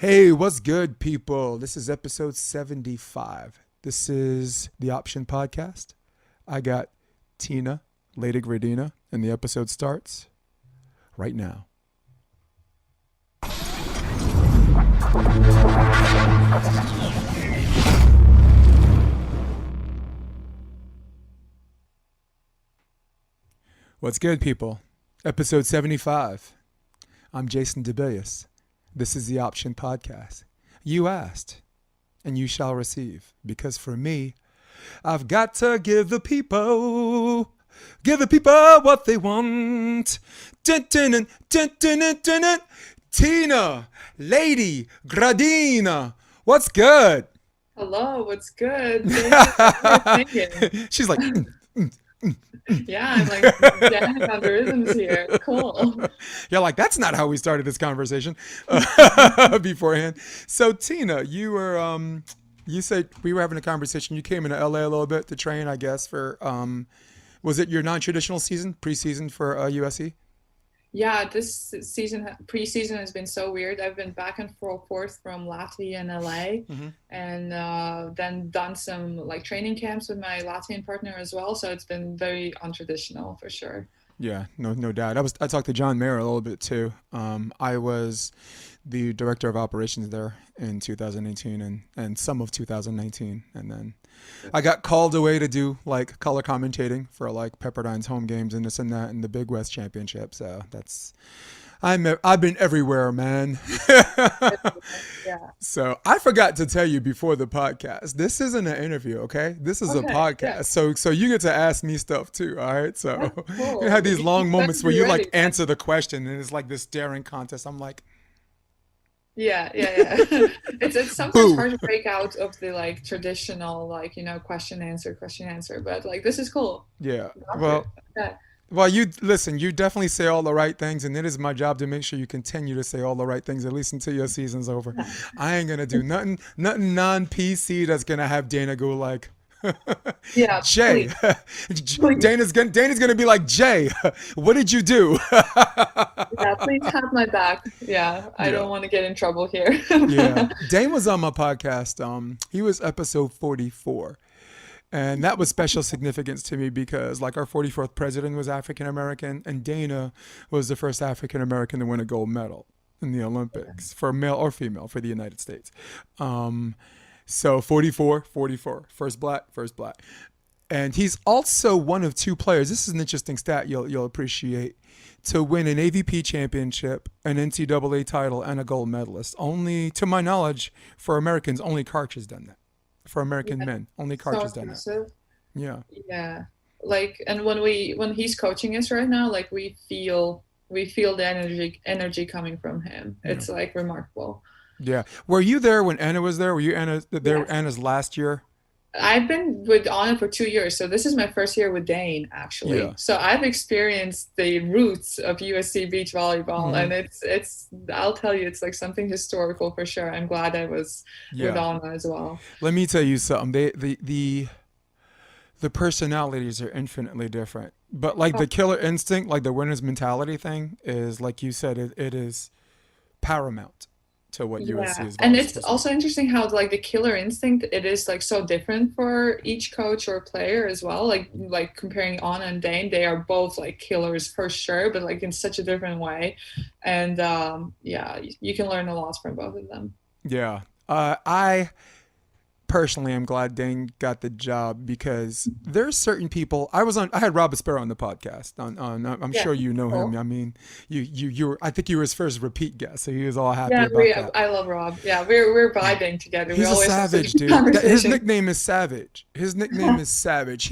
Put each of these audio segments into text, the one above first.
Hey, what's good, people? This is episode 75. This is the Option Podcast. I got Tina, Lady Graudina, and the episode starts right now. What's good, people? Episode 75. I'm Jason DeBillius. This is the Option Podcast. You asked, and you shall receive. Because for me, I've got to give the people what they want. Dun, dun, dun, dun, dun, dun, dun, dun. Tina, Lady Graudina, what's good? Hello, what's good? Thank you. She's like, Yeah, I'm like jamming on the rhythms here. Cool. You're like, that's not how we started this conversation beforehand. So Tina, you said we were having a conversation. You came into LA a little bit to train, I guess, for was it your non-traditional season, preseason for USC? Yeah, this preseason has been so weird. I've been back and forth from Latvia and LA, and then done some like training camps with my Latvian partner as well. So it's been very untraditional for sure. Yeah, no doubt. I talked to John Mayer a little bit too. I was the director of operations there in 2018 and some of 2019, and then I got called away to do like color commentating for like Pepperdine's home games and this and that and the Big West Championship. So I've been everywhere, man. Yeah. So I forgot to tell you before the podcast. This isn't an interview, okay? This is a podcast. Yeah. So you get to ask me stuff too, all right? So Cool. you have these long moments where you Ready. like answer the question and it's like this staring contest. I'm like, Yeah. It's sometimes hard to break out of the like traditional question answer, but like this is cool. yeah. Love Well, it. Okay. Well, you listen, you definitely say all the right things, and it is my job to make sure you continue to say all the right things, at least until your season's over. I ain't gonna do nothing non-PC that's gonna have Dana go like, Yeah, Jay. please. Dana's gonna be like, Jay, what did you do? Yeah, please have my back. Yeah, I Yeah. don't want to get in trouble here. Yeah. Dane was on my podcast. He was episode 44. And that was special significance to me because like our 44th president was African American and Dana was the first African American to win a gold medal in the Olympics for male or female for the United States. So 44, first black. And he's also one of two players. This is an interesting stat you'll appreciate to win an AVP championship, an NCAA title, and a gold medalist. Only, to my knowledge, for Americans, only Karch has done that. For American Yeah, men, only Karch so has done that. impressive. Yeah. Yeah. Like, and when he's coaching us right now, like we feel the energy coming from him. Yeah. It's like remarkable. Yeah. Were you there when Anna was there? Were you there Yes. Anna's last year? I've been with Anna for 2 years, so this is my first year with Dain, actually. Yeah. So I've experienced the roots of USC beach volleyball, Mhm. and it's I'll tell you, it's like something historical for sure. I'm glad I was with Yeah. Anna as well. Let me tell you something. The personalities are infinitely different. But like Oh, the killer instinct, like the winner's mentality thing is like you said, it is paramount to what USC yeah, is and volleyball it's supposed to be. also interesting how like the killer instinct it is like so different for each coach or player as well. Like comparing Anna and Dain, they are both like killers for sure, but like in such a different way. And yeah, you can learn a lot from both of them. Yeah. I personally am glad Dain got the job because there's certain people I had Rob Espero on the podcast I'm Yeah, sure you know him. cool. I mean you were I think you were his first repeat guest, so he was all happy Yeah, about that. I love Rob. Yeah, we're vibing together. We He's a always have such savage, good dude. His conversation. nickname is Savage. His nickname is Savage.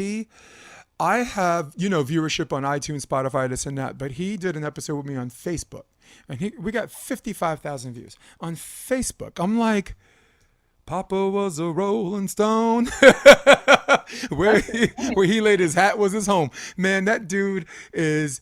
I have, viewership on iTunes, Spotify, this and that, but he did an episode with me on Facebook and we got 55,000 views on Facebook. I'm like, Papa was a Rolling Stone. where That's he insane. where he laid his hat was his home. Man, that dude is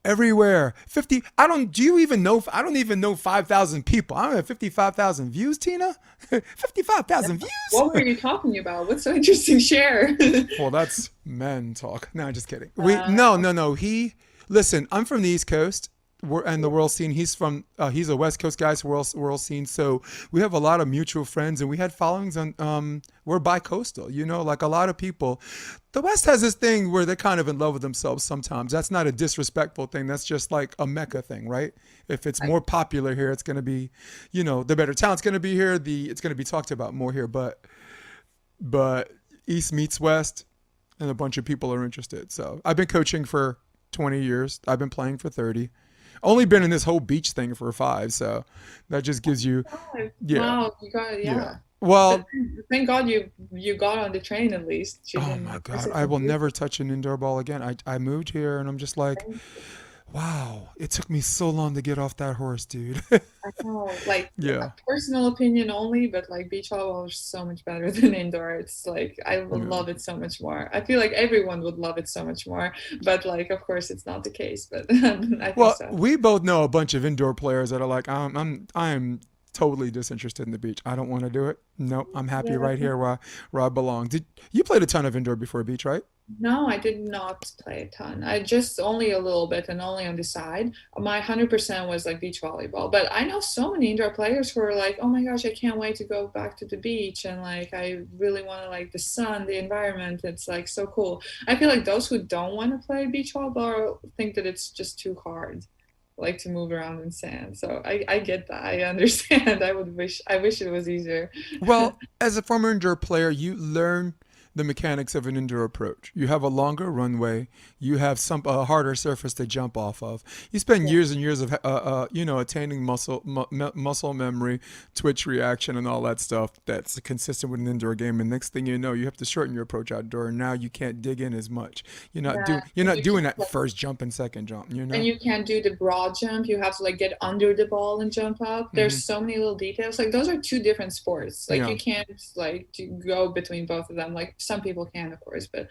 everywhere. 50 I don't do you even know I don't even know 5,000 people. I don't have 55,000 views, Tina. 55,000 What views? were you talking about? What's so interesting? Share. Well, that's men talk. No, just kidding. We Uh, no. He listen, I'm from the East Coast and the world scene. He's a West Coast guy, so world scene. So we have a lot of mutual friends, and we had followings on. We're bi-coastal, like a lot of people. The West has this thing where they're kind of in love with themselves sometimes. That's not a disrespectful thing. That's just like a Mecca thing, right? If it's more popular here, it's going to be, the better talent's going to be here. It's going to be talked about more here. But East meets West, and a bunch of people are interested. So I've been coaching for 20 years. I've been playing for 30. Only been in this whole beach thing for 5. So that just gives you, yeah. Wow, you got Yeah. Well, but thank God you got on the train at least. You oh didn't my God, visit I will the never touch an indoor ball again. I moved here and I'm just like, beach. wow, it took me so long to get off that horse, dude. I know, like Yeah. a personal opinion only, but like beach volleyball is so much better than indoor. It's like I would Yeah. love it so much more. I feel like everyone would love it so much more, but like of course it's not the case. But I think Well, so. we both know a bunch of indoor players that are like, I am totally disinterested in the beach. I don't want to do it. Nope, I'm happy Yeah. right here where I belong. Did you played a ton of indoor before beach, right? No, I did not play a ton. I just only a little bit and only on the side. My 100% was like beach volleyball. But I know so many indoor players who are like, oh my gosh, I can't wait to go back to the beach. And like, I really want to like the sun, the environment. It's like so cool. I feel like those who don't want to play beach volleyball think that it's just too hard, like to move around in sand. So I get that. I understand. I wish it was easier. Well, as a former indoor player, you learn the mechanics of an indoor approach. You have a longer runway. You have a harder surface to jump off of. You spend Yeah. years and years of attaining muscle memory, twitch reaction, and all that stuff that's consistent with an indoor game. And next thing you know, you have to shorten your approach outdoor, and now you can't dig in as much. Yeah. You're And not you doing can't that first jump and second jump. and you can't do the broad jump. You have to like get under the ball and jump up. Hmm. There's so many little details. Like those are two different sports. Like Yeah. you can't like go between both of them. Like some people can, of course, but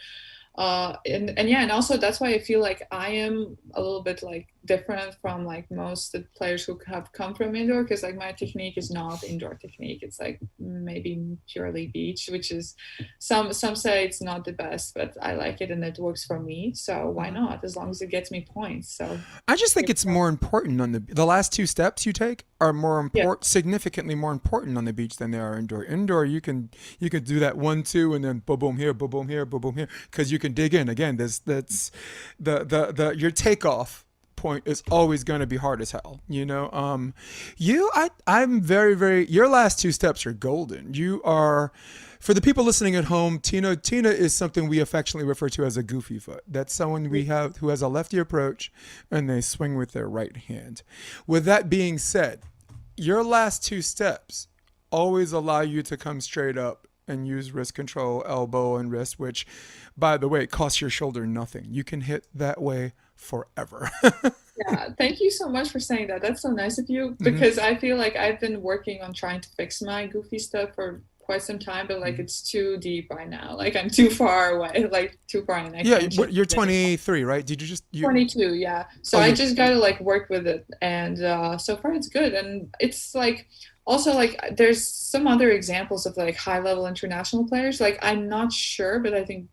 and yeah, and also that's why I feel like I am a little bit like different from like most of the players who have come from indoor, because like my technique is not indoor technique. It's like maybe purely beach, which is some say it's not the best, but I like it and it works for me. So why not? As long as it gets me points. So I just think it's more important on the last 2 steps you take are more yeah, important, significantly more important on the beach than they are indoor. Indoor, you can do that 1 2 and then boom boom here, boom boom here, boom boom here, because you can dig in. Again, that's the your takeoff point is always going to be hard as hell. I'm very very. Your last 2 steps are golden. You are. For the people listening at home, Tina is something we affectionately refer to as a goofy foot. That's someone we have who has a lefty approach and they swing with their right hand. With that being said, your last 2 steps always allow you to come straight up and use wrist control, elbow and wrist, which, by the way, costs your shoulder nothing. You can hit that way forever. yeah. Thank you so much for saying that. That's so nice of you, Hmm. because I feel like I've been working on trying to fix my goofy stuff for quite some time, but like Hmm. it's too deep right now. Like I'm too far away, like too far, and I Yeah, can't change you're it anymore. 23, right? Did you just you? 22, yeah. So Oh, I you're. just gotta like work with it, and so far it's good. And it's like also like there's some other examples of like high level international players. Like I'm not sure, but I think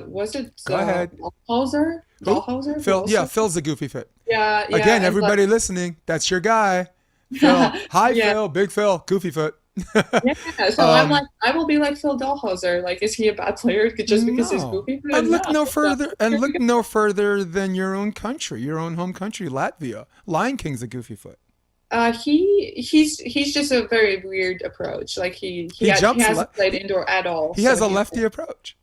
was it Go ahead. Dahlhauser? Who? Dahlhauser who Phil. Yeah, also Phil's a goofy fit. yeah, yeah, Again, and like everybody listening, that's your guy. Phil. Hi, yeah. Phil. Big Phil. Goofy foot. Yeah, so I'm um, like, I will be like Phil Dahlhauser. Like, is he a bad player just because he's no. goofy? And No, look no so, further. And look no further than your own country, your own home country, Latvia. Lion King's a goofy foot. he's just a very weird approach. Like He he jumps. hasn't played indoor at all, He has so a lefty approach.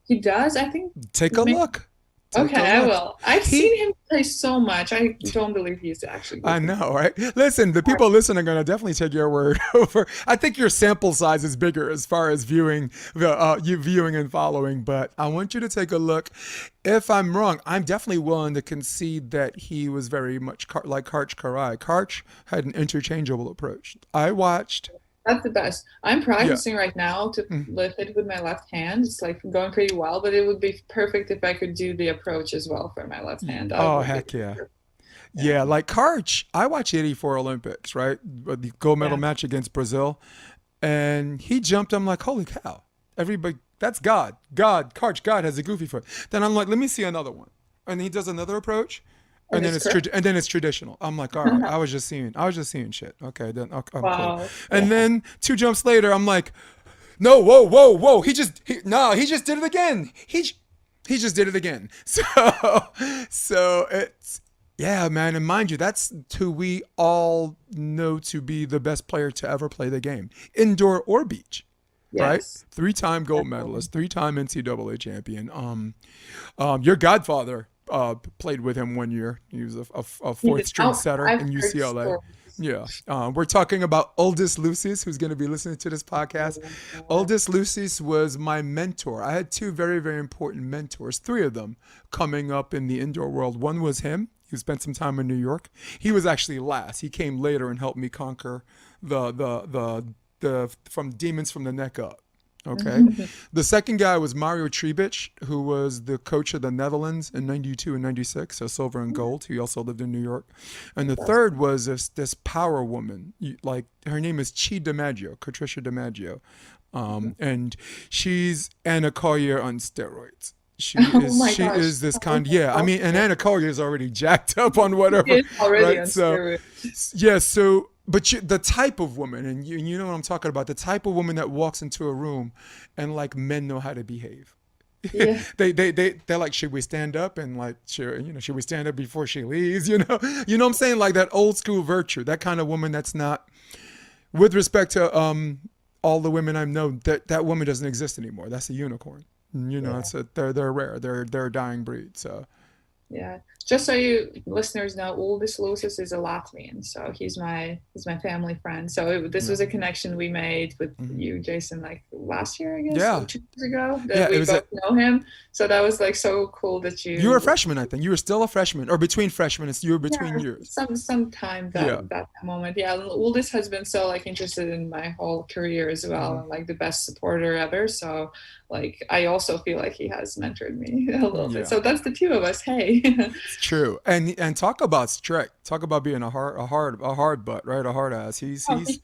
he does. I think Take a maybe. look. Take Okay, a I look. will. I've He seen him play so much. I don't believe he's actually I goofy. know, right? Listen, the people listening are going to definitely take your word over. I think your sample size is bigger as far as you viewing and following, but I want you to take a look. If I'm wrong, I'm definitely willing to concede that he was very much like Karch Karai. Karch had an interchangeable approach. I watched. That's the best. I'm Yeah. practicing right now to Mm. lift it with my left hand. It's like going pretty well, but it would be perfect if I could do the approach as well for my left hand. That Oh, would be heck yeah. perfect. Yeah. Yeah, like Karch, I watched '84 Olympics, right? The gold medal Yeah. match against Brazil, and he jumped. I'm like, holy cow! Everybody, that's God. God, Karch, God has a goofy foot. Then I'm like, let me see another one, and he does another approach. That is correct. and then it's traditional. I'm like, all right, I was just seeing shit. Okay, then okay, I'm cool. Wow. And Yeah. then two jumps later, I'm like, no, whoa. He just did it again. He just did it again. So it's yeah, man. And mind you, that's who we all know to be the best player to ever play the game, indoor or beach. Right, Yes. three-time gold Definitely. medalist, three-time NCAA champion. Your godfather played with him one year. He was a He fourth did. string Oh, setter I've in heard UCLA. stories. Yeah, we're talking about Aldous Lucis, who's going to be listening to this podcast. Yeah. Aldous Lucis was my mentor. I had two very, very important mentors, three of them coming up in the indoor world. One was him. He spent some time in New York. He was actually last. He came later and helped me conquer the from demons from the neck up. Okay. The second guy was Mario Trebic, who was the coach of the Netherlands in 92 and 96, so silver and gold. He also lived in New York. And the third was this power woman. Like, her name is Chi DiMaggio, Patricia DiMaggio. And she's Anna Collier on steroids. Oh my She gosh. is this Oh, kind, yeah. I mean, and Anna Collier is already jacked up on whatever, it's already right? on So steroids. yeah, so but the type of woman, and you know what I'm talking about, the type of woman that walks into a room and like men know how to behave. Yeah. They're like, should we stand up, and like, sure, should we stand up before she leaves? What I'm saying, like that old school virtue, that kind of woman that's not, with respect to all the women I know, that woman doesn't exist anymore. That's a unicorn. Yeah. They're rare. They're a dying breed. So Yeah. Just so you listeners know, Uldis Lucis is a Latvian, so he's my family friend. So this yeah. was a connection we made with Mhm. you, Jason, like last year, I guess, or Yeah, 2 years ago, that yeah. It we was a both know him. So that was like so cool that You were a you, freshman, I think. You were still a freshman, or between freshmen. You were between yeah, years. some time Yeah. that moment. Yeah, Uldis has been so like interested in my whole career as well, Hmm. and like the best supporter ever. So like I also feel like he has mentored me a little bit. Yeah. So that's the two of us. Hey. It's true. And talk about strict. Talk about being a hard butt, right? A hard ass. Oh, he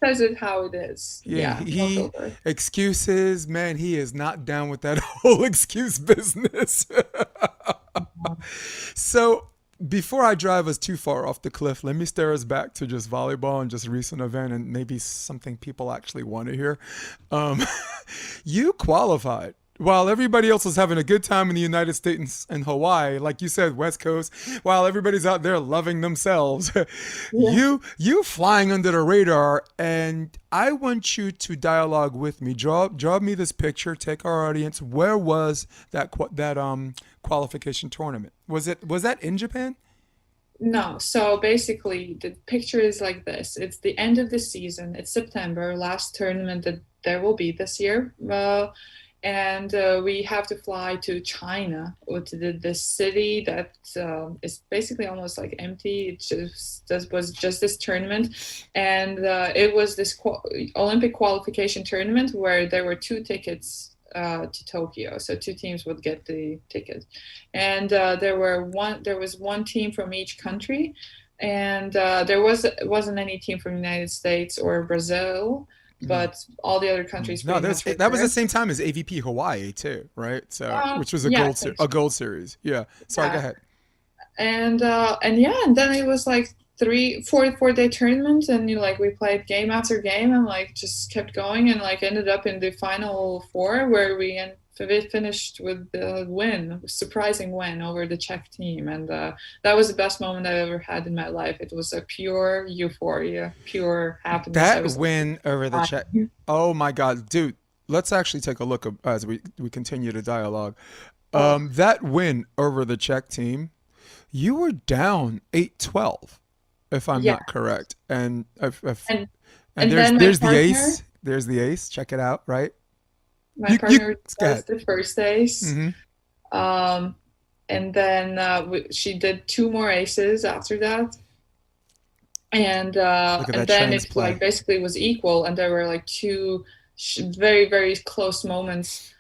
says it how it is. Yeah, Yeah, no he filter. excuses, man, he is not down with that whole excuse business. So before I drive us too far off the cliff, let me steer us back to just volleyball and just recent event and maybe something people actually want to hear. Um, you qualified. While everybody else was having a good time in the United States and Hawaii, like you said, West Coast, while everybody's out there loving themselves, Yeah. you flying under the radar, and I want you to dialogue with me. Draw me this picture. Take our audience. Where was that qualification tournament? Was that in Japan? No, so basically the picture is like this. It's the end of the season. It's September, last tournament that there will be this year. And we have to fly to China, or to the city that is basically almost like empty. It was just this tournament, and it was this Olympic qualification tournament where there were 2 tickets to Tokyo. So 2 teams would get the ticket, and there was one team from each country, and wasn't any team from the United States or Brazil, Mm. but all the other countries No, pretty much were that was the there. same time as AVP Hawaii too, right? So, which was Yeah, I think a so. gold series. Yeah. Sorry, go Yeah, ahead. and yeah, and then it was like 4 day tournament, and like we played game after game, and like just kept going, and like ended up in the final four where we finished with the win, surprising win over the Czech team, and that was the best moment I've ever had in my life. It was a pure euphoria, pure happiness. I That was win over the Czech. crying. Oh my God, dude. Let's actually take a look as we continue the dialogue. Oh, That win over the Czech team, you were down 8-12, if I'm yeah, not correct. And and and and then my there's the partner, ace. There's the ace. Check it out, right? my You partner go does ahead. the first ace. Hmm. Um, and then she did 2 more aces after that, Look at and that then trans it play. like basically was equal, and there were like two very very close moments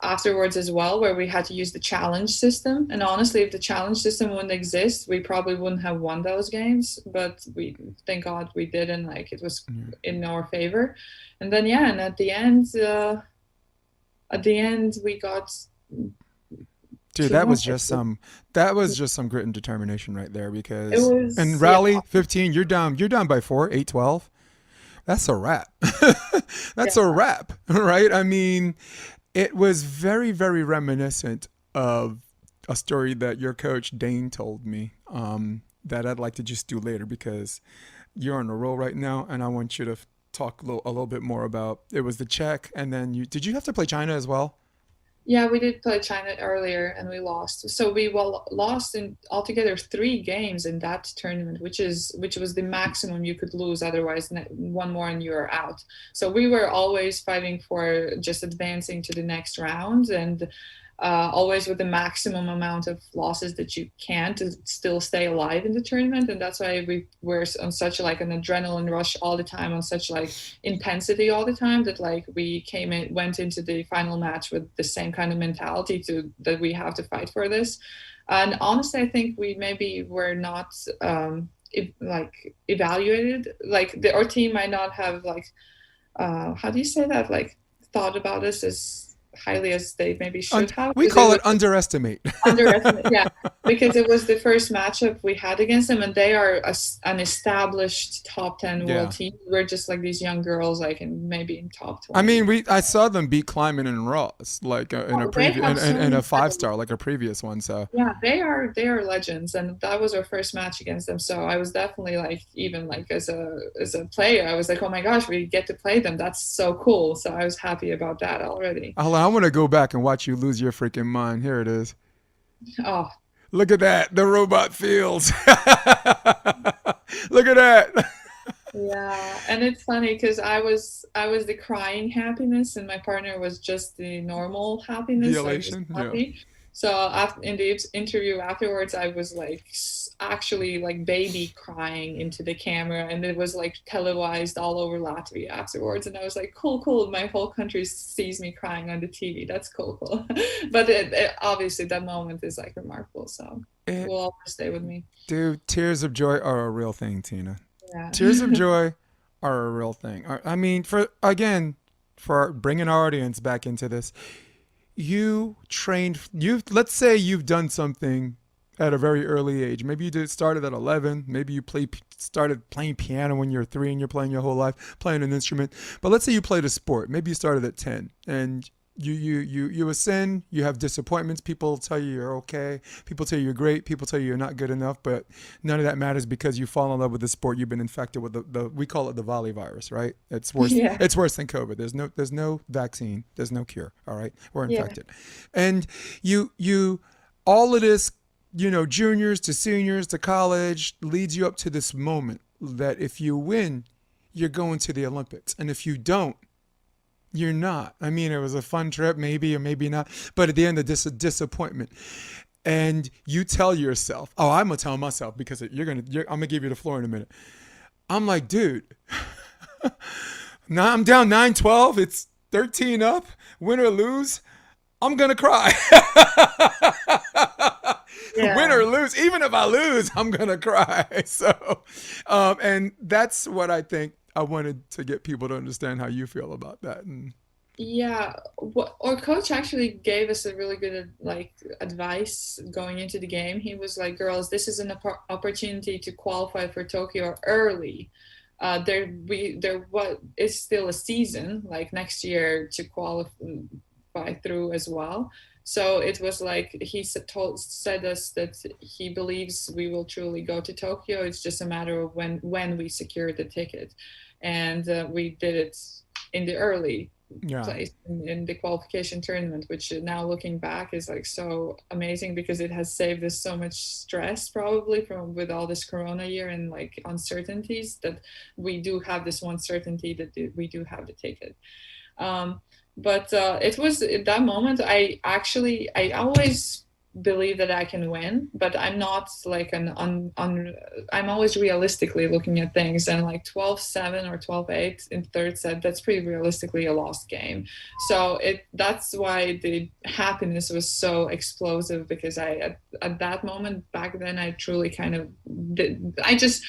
afterwards as well where we had to use the challenge system. And honestly, if the challenge system wouldn't exist, we probably wouldn't have won those games, but we, thank God we did, and like it was Yeah. in our favor. And then yeah, and at the end we got Dude, She's not. that was just some grit and determination right there It because in was, yeah. rally 15, you're down by 4, 8-12. That's a wrap. Yeah. That's a wrap, right? I mean, it was very, very reminiscent of a story that your coach Dain told me that I'd like to just do later because you're on a roll right now, and I want you to talk a little bit more about. It was the Czech, and then you have to play China as well? Yeah, we did play China earlier and we lost. So we lost in altogether 3 games in that tournament, which was the maximum you could lose. Otherwise, one more and you're out. So we were always fighting for just advancing to the next round, and always with the maximum amount of losses that you can to still stay alive in the tournament. And that's why we were on such like an adrenaline rush all the time, on such like intensity all the time, that like we went into the final match with the same kind of mentality that we have to fight for this. And honestly, I think we maybe were not evaluated, like our team might not have like how do you say that, like thought about us as highly as they maybe should have, We because it call was it underestimate. underestimate. Yeah, because it was the first matchup we had against them, and they are an established top 10 Yeah. world team. We're just like these young girls, like maybe in top I 20. mean, I saw them beat Kleiman and Ross like in a Oh, they have so in a many 5-star like a previous one. So Yeah, they are legends, and that was our first match against them. So I was definitely like, even like as a player, I was like, oh my gosh, we get to play them. That's so cool. So I was happy about that already. I want to go back and watch you lose your freaking mind. Here it is. Oh, Look at that, the robot feels. Look at that. yeah, and it's funny because I was the crying happiness, and my partner was just the normal The happiness, like just elation. Yeah. happy. So after in the interview afterwards, I was like actually like baby crying into the camera, and it was like televised all over Latvia afterwards. And I was like, cool, cool. My whole country sees me crying on the TV. That's cool, cool. But obviously that moment is like remarkable. So It, will always stay with me. dude, tears of joy are a real thing, Tina. Yeah. Tears of joy are a real thing. I mean, for bringing our audience back into this, let's say you've done something at a very early age. Maybe you started at 11. Maybe you started playing piano when you're 3 and you're playing your whole life, playing an instrument. But let's say you played a sport. Maybe you started at 10 and you ascend, you have disappointments. People tell you you're okay. People tell you you're great. People tell you you're not good enough. But none of that matters because you fall in love with the sport. You've been infected with the we call it the volley virus, right? It's worse. Yeah. It's worse than COVID. There's no vaccine. There's no cure. All right, we're Yeah. infected, and you all of this, juniors to seniors to college leads you up to this moment that if you win, you're going to the Olympics, and if you don't, you're not. I mean, it was a fun trip, maybe or maybe not. But at the end of this, a disappointment. And you tell yourself, "Oh, I'm gonna tell myself because I'm gonna give you the floor in a minute." I'm like, dude, now I'm down 9-12. It's 13 up. Win or lose, I'm gonna cry. Win Yeah. or lose, even if I lose, I'm gonna cry. So, and that's what I think. I wanted to get people to understand how you feel about that. And Yeah, our coach actually gave us a really good like advice going into the game. He was like, "Girls, this is an opportunity to qualify for Tokyo early. There what is still a season like next year to qualify through as well." So it was like he said us that he believes we will truly go to Tokyo. It's just a matter of when we secure the ticket, and we did it in the early yeah, place in the qualification tournament, which now looking back is like so amazing because it has saved us so much stress probably from with all this corona year and like uncertainties, that we do have this one certainty that we do have the ticket. But it was at that moment I always believe that I can win, but I'm not like I'm always realistically looking at things, and like 12-7 or 12-8 in third set, that's pretty realistically a lost game. So that's why the happiness was so explosive, because at that moment back then I truly kind of I just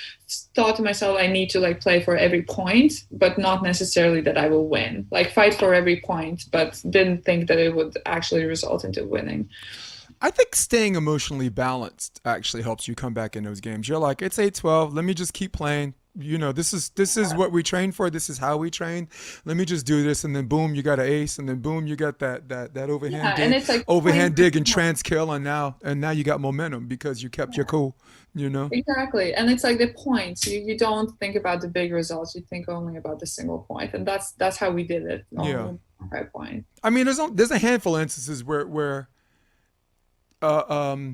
thought to myself, I need to like play for every point, but not necessarily that I will win, like fight for every point, but didn't think that it would actually result into winning. I think staying emotionally balanced actually helps you come back in those games. You're like, it's 8-12. Let me just keep playing. This is what we train for. This is how we train. Let me just do this, and then boom, you got an ace, and then boom, you got that overhand Yeah, and dig, it's like overhand playing dig and trans kill, and now you got momentum because you kept your cool. You know. exactly, and it's like the points. You don't think about the big results. You think only about the single point, and that's how we did it. Yeah. Only 5 point. I mean, there's a handful of instances where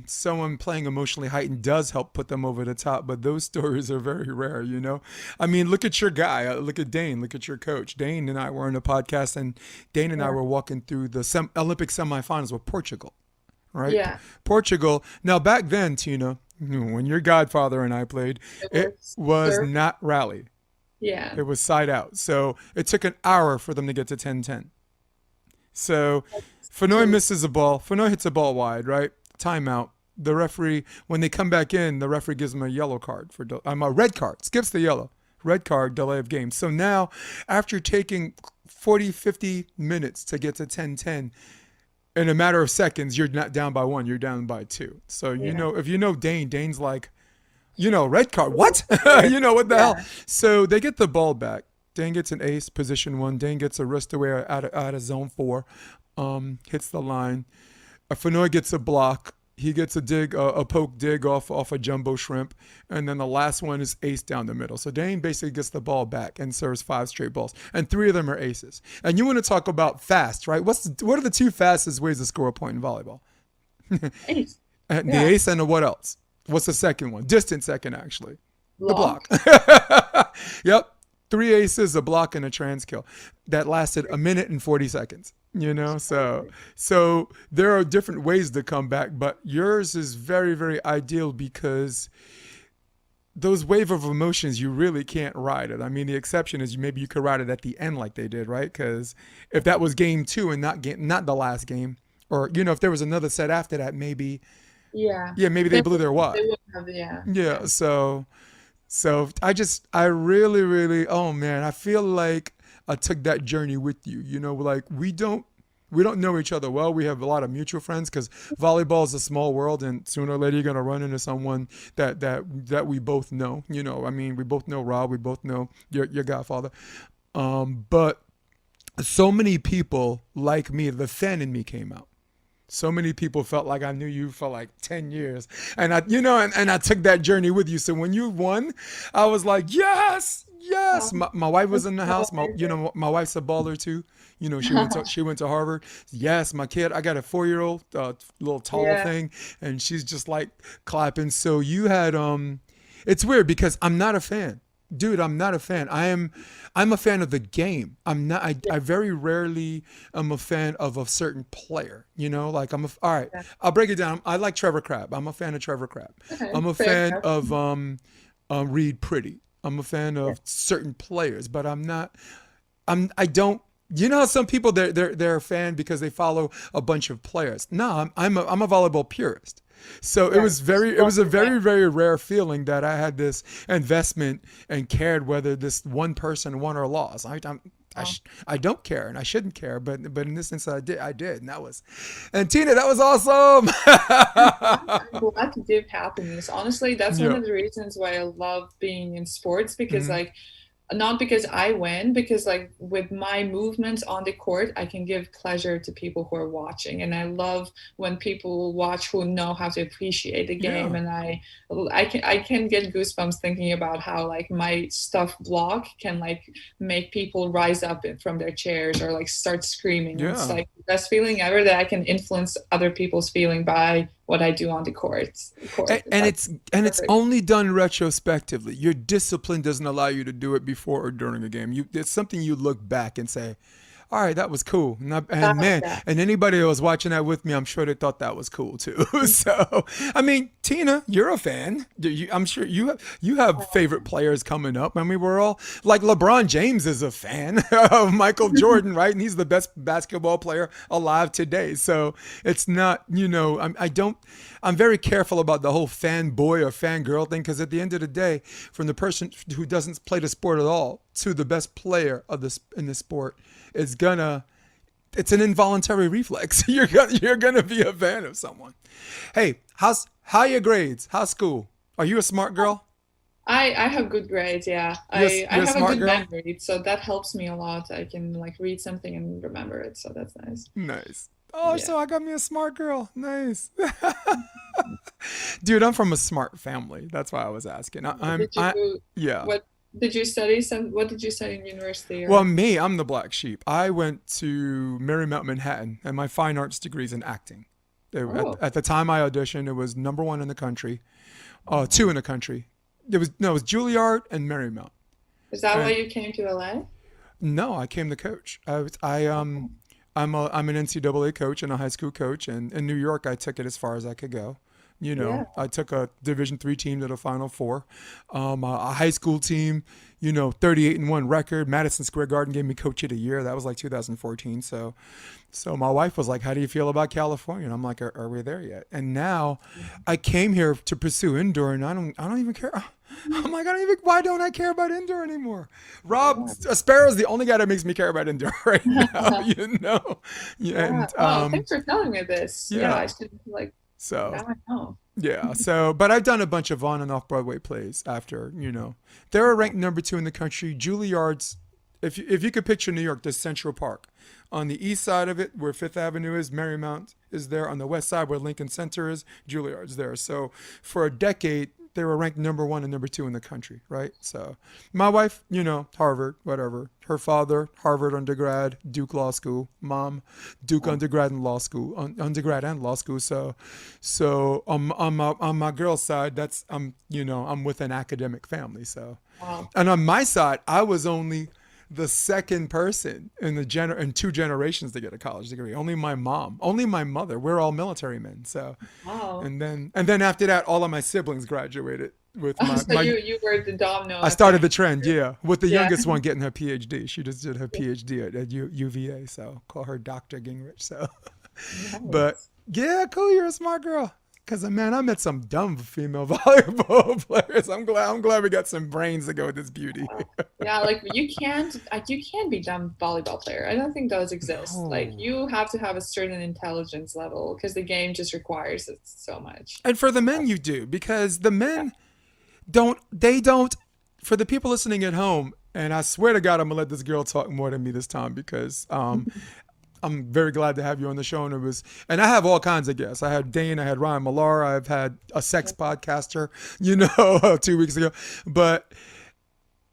someone playing emotionally heightened does help put them over the top, but those stories are very rare, you know? I mean, look at your guy, look at Dain, look at your coach. Dain and I were on a podcast, and Dain and I Yeah. were walking through the Olympic semifinals with Portugal, right? Yeah, Portugal. Now, back then, Tina, when your godfather and I played, it it was was serve. not rally. Yeah, It was side out. So it took an hour for them to get to 10-10. So Fenoy true. misses a ball. Fenoy hits a ball wide, right? Timeout. The referee, when they come back in, the referee gives them a yellow card a red card. Skips the yellow. Red card, delay of game. So now, after taking 40, 50 minutes to get to 10-10, in a matter of seconds, you're not down by one. You're down by two. So, Yeah, if you know Dain's like, red card. What? What the hell? yeah, So they get the ball back. Dain gets an ace, position one. Dain gets a wrist away out of zone four, hits the line. Fenoy gets a block. He gets a dig, a poke dig off a jumbo shrimp, and then the last one is ace down the middle. So Dain basically gets the ball back and serves 5 straight balls, and 3 of them are aces. And you want to talk about fast, right? What are the 2 fastest ways to score a point in volleyball? ace. The Yeah, ace and the what else? What's the second one? Distant second, actually. The block. block. Yep. 3 aces, a block, and a trans kill. That lasted a minute and 40 seconds. So there are different ways to come back, but yours is very, very ideal because those wave of emotions, you really can't ride it. I mean, the exception is maybe you could ride it at the end like they did, right? Because if that was game 2 and not the last game, or if there was another set after that, maybe Yeah, yeah, maybe they blew their they wad. would have. Yeah, Yeah, so I really, really, oh man, I feel like I took that journey with you. Like we don't know each other well. We have a lot of mutual friends because volleyball is a small world, and sooner or later you're gonna run into someone that we both know. I mean, we both know Rob, we both know your godfather. But so many people like me, the fan in me came out. So many people felt like I knew you for like 10 years. And and I took that journey with you. So when you won, I was like, yes, yes. um, My wife was that's in the so house. amazing. My wife's a baller too. She went to Harvard. Yes, my kid, I got a 4-year-old, little tall Yeah, thing, and she's just like clapping. So you had, it's weird because I'm not a fan. Dude, I'm not a fan. I'm a fan of the game. I'm not. yeah, I very rarely am a fan of a certain player. Like all right. yeah. I'll break it down. I like Trevor Crabb. I'm a fan of Trevor Crabb. Okay, I'm a fair fan enough. of Reed Pretty. I'm a fan Yeah, of certain players, but I'm not. I don't. How some people they're a fan because they follow a bunch of players. No, I'm a volleyball purist. So it yeah. was Just very it love was a the game. very very rare feeling that I had this investment and cared whether this one person won or lost. Oh, I don't care and I shouldn't care, but in this instance I did, and Tina, that was awesome. I'm glad to give happiness. Honestly, that's one Yeah. of the reasons why I love being in sports because Mhm. like not because I win, because like with my movements on the court, I can give pleasure to people who are watching. And I love when people watch who know how to appreciate the game. Yeah. And I can get goosebumps thinking about how like my stuff block can like make people rise up from their chairs or like start screaming. And it's Yeah. like the best feeling ever that I can influence other people's feeling by what I do on the court. And, Court. and That's it's perfect. only done retrospectively. Your discipline doesn't allow you to do it before or during a game. It's something you look back and say, all right, that was cool. And man, Yeah. and anybody that was watching that with me, I'm sure they thought that was cool too. So, I mean, Tina, you're a fan. I'm sure you have favorite players coming up. I mean, we're all like LeBron James is a fan of Michael Jordan, right? And he's the best basketball player alive today. So it's not, I'm very careful about the whole fanboy or fangirl thing because at the end of the day, from the person who doesn't play the sport at all to the best player in the sport is gonna It's an involuntary reflex. You're gonna be a fan of someone. Hey, how your grades? How's school? Are you a smart girl? I have good grades, yeah. I You're a have a smart good girl. memory, so that helps me a lot. I can like read something and remember it, so that's nice. Nice. Oh, Yeah. so I got me a smart girl. Nice. Dude, I'm from a smart family. That's why I was asking. Did I you yeah. what did you study what did you study in university Well, or me, I'm the black sheep. I went to Marymount, Manhattan, and my fine arts degree is in acting. oh, At the time I auditioned, it was number one in the country, two in the country. It was Juilliard and Marymount. is that why And you came to LA? no, I came to coach. I'm an NCAA coach and a high school coach, and in New York, I took it as far as I could go. Yeah. I took a Division three team to the Final Four, a high school team, 38-1 record. Madison Square Garden gave me Coach of the Year. That was like 2014. So my wife was like, "How do you feel about California?" And I'm like, "Are we there yet?" And now, I came here to pursue indoor, and I don't even care. I'm like, I don't even. Why don't I care about indoor anymore? Rob Yeah. Espero's the only guy that makes me care about indoor right now. Yeah, Yeah. and Oh, thanks for telling me this. Yeah, yeah. I should like So now I know. yeah, but I've done a bunch of on and off Broadway plays after, They're ranked number two in the country. Juilliard's, if you could picture New York, there's Central Park. On the east side of it, where Fifth Avenue is, Marymount is there. On the west side, where Lincoln Center is, Juilliard's there. So for a decade, they were ranked number one and number two in the country, right? So my wife, Harvard, whatever. Her father, Harvard undergrad, Duke Law School. Mom, Duke Oh, undergrad and law school, undergrad and law school. So on my girl's side, I'm with an academic family. So, wow. and on my side, I was only the second person in two generations to get a college degree. Only my mom, only my mother. We're all military men. So, Wow. and then after that, all of my siblings graduated with Oh, so my you were the domino I started the effect. trend, yeah, with the Yeah. youngest one getting her PhD. She just did her PhD at UVA, so call her Dr. Gingrich. So, but Nice. yeah, cool, you're a smart girl. Cause man, I met some dumb female volleyball players. I'm glad we got some brains to go with this beauty. Yeah, like you can't be dumb volleyball player. I don't think those exist. Like No. you have to have a certain intelligence level because the game just requires it so much. And for the Uh, men, you do because the Yeah. men don't. For the people listening at home, and I swear to God, I'm gonna let this girl talk more than me this time because I'm very glad to have you on the show. And I have all kinds of guests. I had Dain, I had Ryan Millar, I've had a sex podcaster, 2 weeks ago. But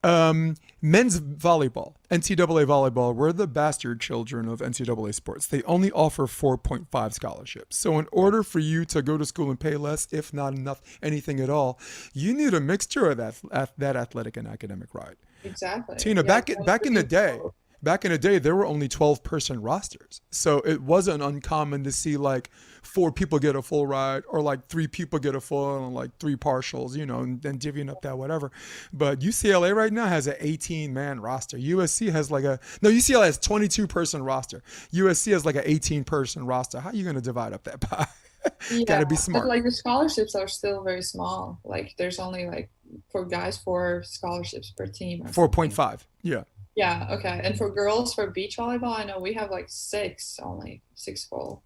men's volleyball, NCAA volleyball, we're the bastard children of NCAA sports. They only offer 4.5 scholarships. So in order for you to go to school and pay less, if not enough, anything at all, you need a mixture of that athletic and academic ride. Exactly. Tina, Yeah, both back you in the need day, both. there were only 12-person rosters. So it wasn't uncommon to see like four people get a full ride or like three people get a full and like three partials, and then divvying up that whatever. But UCLA right now has an 18-man roster. USC has like UCLA has 22-person roster. USC has like an 18-person roster. How are you going to divide up that pie? Got Yeah, to be but smart. like the scholarships are still very small. Like there's only like for guys 4 scholarships per team or something. 4.5. Yeah. Yeah, okay. And for girls for beach volleyball, I know we have like six only, six full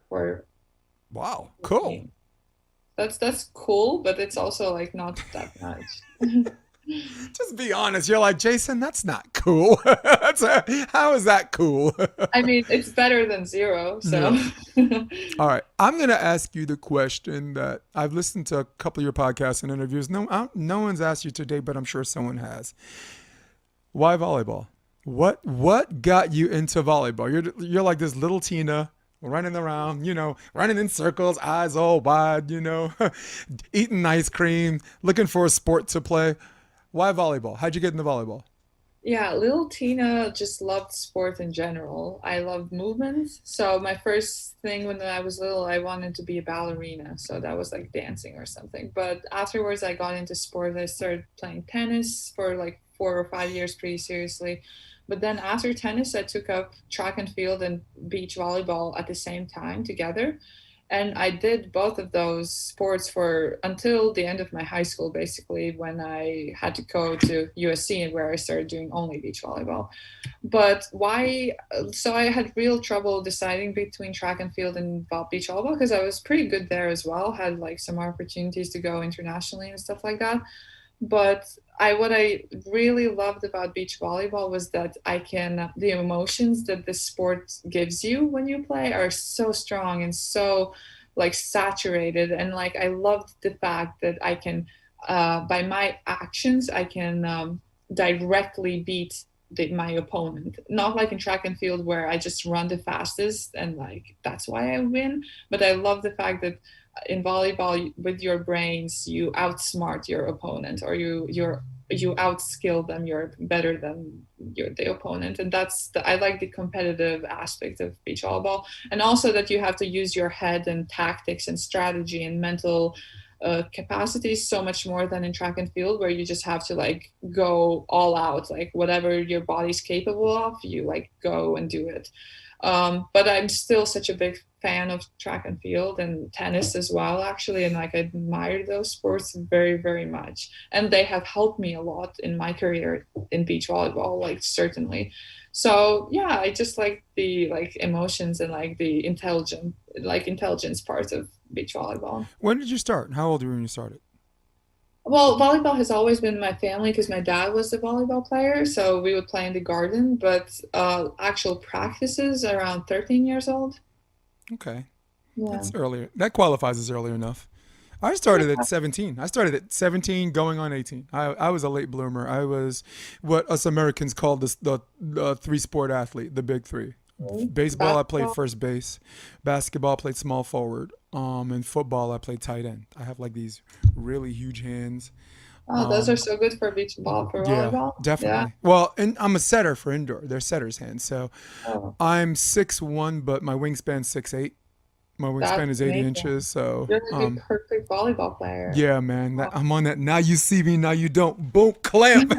for Wow. the Cool. team. That's cool, but it's also like not that much. Just be honest. You're like, Jason, that's not cool. How is that cool? I mean, it's better than zero, so Yeah. All right. I'm going to ask you the question that I've listened to a couple of your podcasts and interviews. No one's asked you today, but I'm sure someone has. Why volleyball? What got you into volleyball? You're like this little Tina running around, running in circles, eyes all wide, eating ice cream, looking for a sport to play. Why volleyball? How'd you get into volleyball? yeah, little Tina just loved sport in general. I loved movement. So my first thing when I was little, I wanted to be a ballerina. So that was like dancing or something. But afterwards, I got into sport. I started playing tennis for like 4 or 5 years pretty seriously. But then after tennis, I took up track and field and beach volleyball at the same time together. And I did both of those sports for until the end of my high school, basically, when I had to go to USC and where I started doing only beach volleyball. But why? So I had real trouble deciding between track and field and beach volleyball because I was pretty good there as well. Had like some opportunities to go internationally and stuff like that. But what I really loved about beach volleyball was that the emotions that the sport gives you when you play are so strong and so like saturated. And like I loved the fact that I can by my actions I can directly beat my opponent, not like in track and field where I just run the fastest and like that's why I win. But I love the fact that in volleyball with your brains you outsmart your opponent, or you outskill them, you're better than the opponent. And I like the competitive aspect of beach volleyball, and also that you have to use your head and tactics and strategy and mental capacity so much more than in track and field, where you just have to like go all out, like whatever your body's capable of, you like go and do it. But I'm still such a big fan of track and field and tennis as well, actually. And like I admire those sports very, very much. And they have helped me a lot in my career in beach volleyball, like certainly. So yeah, I just like the like emotions and like the intelligence parts of beach volleyball. When did you start? How old were you when you started? Well, volleyball has always been in my family because my dad was a volleyball player, so we would play in the garden. But actual practices around 13 years old. Okay. Yeah. That's earlier. That qualifies as early enough. I started at 17. I started at 17 going on 18. I was a late bloomer. I was what us Americans call the three sport athlete, the big three. Baseball, I played Basketball. first base. Basketball, I played small forward. And football, I played tight end. I have like these really huge hands. Oh, those are Um, so good for beach ball for yeah, volleyball. Yeah. definitely. Well, and I'm a setter for indoor. They're setter's hands. So Oh, I'm 6'1", but my wingspan's 6'8". My wingspan that's is 80 amazing. inches. So You're like a perfect volleyball player. yeah, man, Oh. I'm on that. Now you see me, now you don't. Boom, clamp,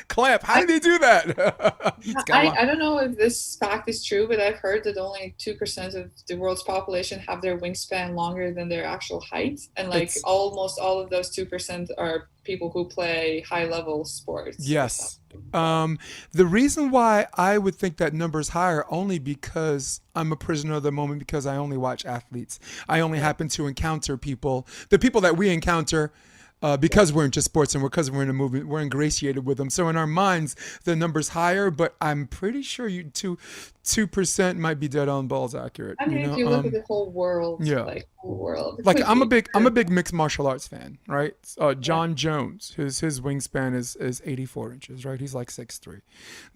clamp. How I, did they do that? It's got a I lot. I don't know if this fact is true, but I've heard that only 2% of the world's population have their wingspan longer than their actual height, and like It's almost all of those 2% are people who play high level sports or yes. something. So Um, the reason why I would think that number is higher only because I'm a prisoner of the moment because I only watch athletes. I only yeah, happen to encounter people, the people that we encounter yeah. because we're into sports and because we're in a movement, we're ingratiated with them. So in our minds, the number's higher, but I'm pretty sure 2% might be dead on balls accurate. I You mean, if know, you look at the whole world, yeah. like whole world, it Like could be. I'm a big mixed martial arts fan, right? Yeah. John Jones, his wingspan is 84 inches, right? He's like 6'3".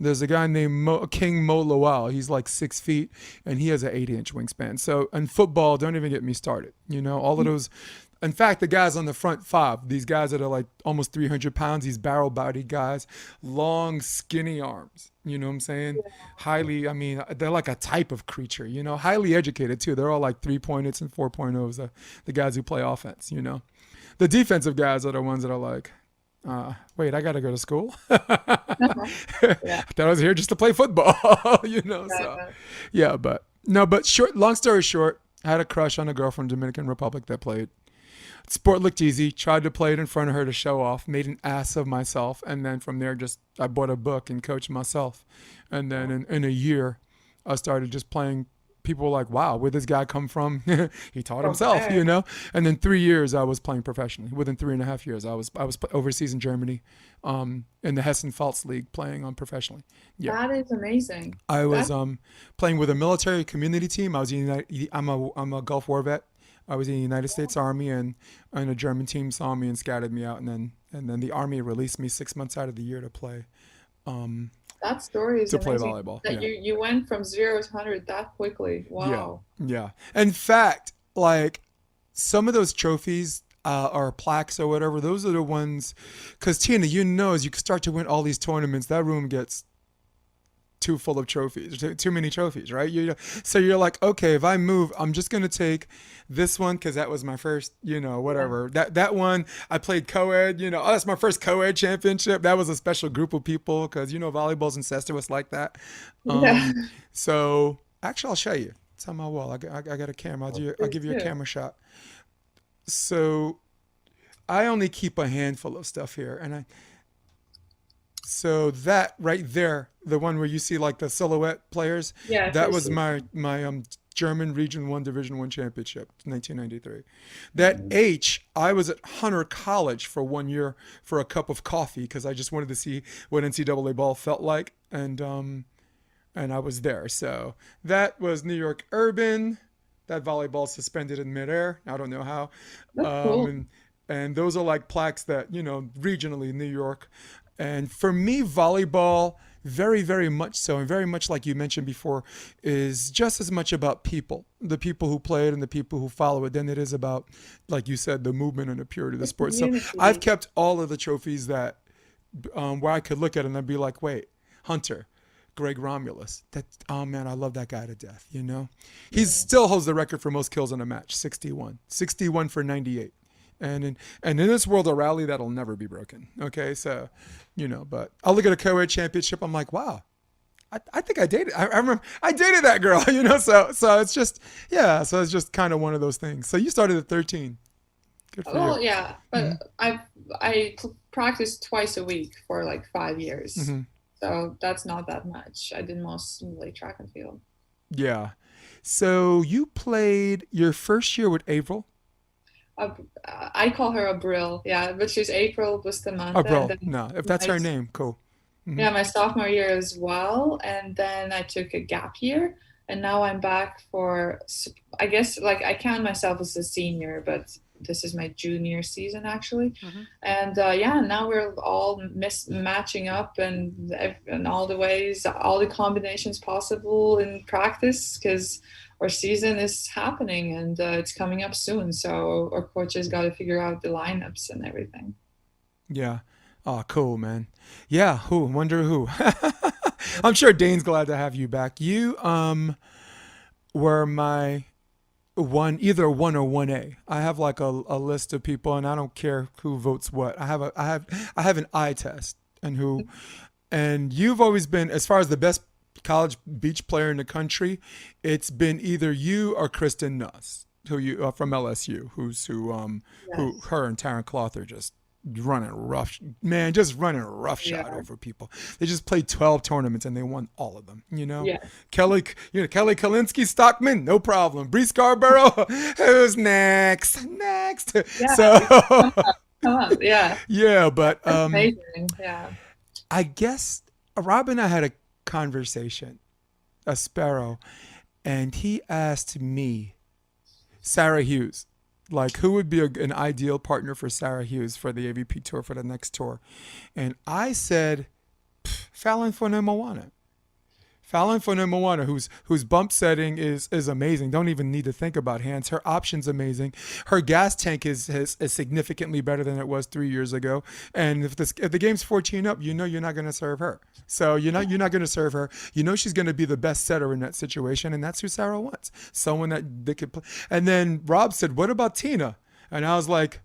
There's a guy named King Mo Lawal. He's like 6 feet, and he has an 80-inch wingspan. So in football, don't even get me started. You know, all of those. In fact, the guys on the front five, these guys that are like almost 300 pounds, these barrel bodied guys, long, skinny arms. You know what I'm saying? Highly, I mean, they're like a type of creature, you know, highly educated too. They're all like 3-pointers and 4.0s, the guys who play offense, you know. The defensive guys are the ones that are like, wait, I got to go to school. I Yeah. thought I was here just to play football, you know. So, Yeah. yeah, but no, but short, long story short, I had a crush on a girl from Dominican Republic that played. Sport looked easy. Tried to play it in front of her to show off. Made an ass of myself, and then from there, just I bought a book and coached myself. And then in a year, I started just playing. People were like, "Wow, where'd this guy come from?" He taught himself, Okay. you know. And then 3 years, I was playing professionally. Within 3.5 years, I was overseas in Germany, in the Hessen Pfalz League, playing on professionally. Yeah, That is amazing. I was That playing with a military community team. I was I'm a Gulf War vet. I was in the United States Army, and a German team saw me and scouted me out, and then the Army released me 6 months out of the year um, that story is to play amazing. volleyball. That Yeah, you went from 0 to 100 that quickly. yeah, Wow. yeah. In fact, like some of those trophies. Or plaques or whatever, those are the ones, because Tina, you know, as you start to win all these tournaments, that room gets too full of trophies, too many trophies, right? So you're like, okay, if I move, I'm just gonna take this one because that was my first, you know, Yeah. whatever. That one I played co-ed, you know, oh, that's my first co-ed championship. That was a special group of people because you know volleyball's incestuous like that. Yeah. Um, so actually, I'll show you. It's on my wall. I got a camera. I'll Please give you a do. camera shot. So I only keep a handful of stuff here, so that right there, the one where you see like the silhouette players, Yeah, that first was season. my German Region One Division One championship, 1993. That Mhm. H, I was at Hunter College for 1 year for a cup of coffee because I just wanted to see what NCAA ball felt like, and I was there. So that was New York Urban. That volleyball suspended in midair. I don't know how. That's Um, cool. and and those are like plaques that regionally New York. And for me, volleyball, very very much so, and very much like you mentioned before, is just as much about people, the people who play it and the people who follow it, than it is about, like you said, the movement and the purity of the The sport. So I've community. kept all of the trophies that where I could look at it and I'd be like, wait, Hunter, Greg Romulus. That, oh man, I love that guy to death. He Yeah. still holds the record for most kills in a match, 61, 61 for 98. And in this world of rally, that'll never be broken. Okay, so, but I'll look at a co-ed championship. I'm like, wow, I think I dated. I remember I dated that girl. So it's just, yeah. So it's just kind of one of those things. So you started at 13. Good for you. Well, yeah, Hmm. but practiced twice a week for like 5 years, Hmm. so that's not that much. I did mostly track and field. Yeah. So you played your first year with April. Uh, I call her a Brill, yeah, but she's April Oh, Bustamante, and bro. then No, if that's my her name, cool. Hmm. yeah, my sophomore year as well, and then I took a gap year, and now I'm back for, I guess, like I count myself as a senior, but this is my junior season actually, Hmm. and yeah, now we're all matching up and all the ways, all the combinations possible in practice because our season is happening and it's coming up soon, so our coaches got to figure out the lineups and everything. Yeah. Oh, cool, man. Yeah. Who? Wonder who. I'm sure Dane's glad to have you back. You were my either one or 1A. I have like a list of people, and I don't care who votes what. I have an eye test, and you've always been, as far as the best college beach player in the country, it's been either you or Kristen Nuss, who you from LSU, who Yes. her and Taryn Cloth are just running rough, man, just running roughshod Yeah. over people. They just played 12 tournaments and they won all of them. Yeah. Kelly Kalinsky, Stockman, no problem. Bree Scarborough, who's next? Next. Yeah. So Come on. Yeah. yeah, but That's amazing. Yeah. I guess Rob and I had a conversation, Espero, and he asked me, Sara Hughes, like who would be an ideal partner for Sara Hughes for the AVP tour for the next tour, and I said, Fallon Fonemowana. Fallon Fonemowana, whose bump setting is amazing. Don't even need to think about hands. Her option's amazing. Her gas tank is significantly better than it was 3 years ago. And if the game's 14 up, you're not going to serve her. So you're not going to serve her. She's going to be the best setter in that situation, and that's who Sarah wants. Someone that could play. And then Rob said, "What about Tina?" And I was like,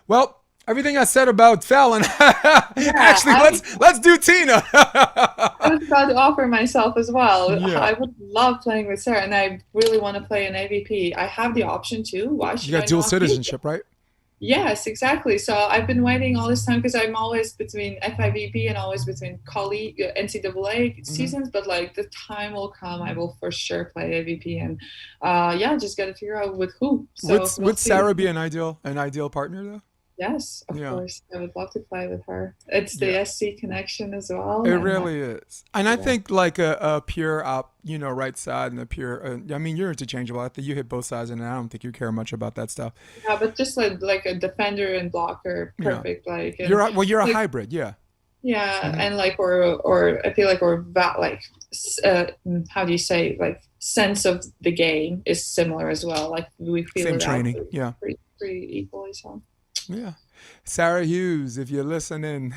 "Well, everything I said about Fallon, Yeah. actually, let's do Tina." I was about to offer myself as well. Yeah. I would love playing with Sarah, and I really want to play an AVP. I have the option too. Why You should got I dual not use it? citizenship, right? Yes, exactly. So I've been waiting all this time because I'm always between FIVP and always between colleague NCAA Hmm. seasons. But like the time will come, I will for sure play AVP, and yeah, just got to figure out with who. So we'll Would see. Sarah be an ideal partner though? Yes, of Yeah. course. I would love to play with her. It's the Yeah. SC connection as well, It and really is. And I yeah. think like a pure right side and a pure, I mean, you're interchangeable. I think you hit both sides and I don't think you care much about that stuff. Yeah, but just like a defender and blocker, Yeah. perfect. Like and You're a like hybrid. Yeah. yeah, Hmm. and like or I feel like we're that like how do you say like sense of the game is similar as well. Like we feel Same it out training. Yeah. pretty equally. So Yeah. Sara Hughes, if you're listening,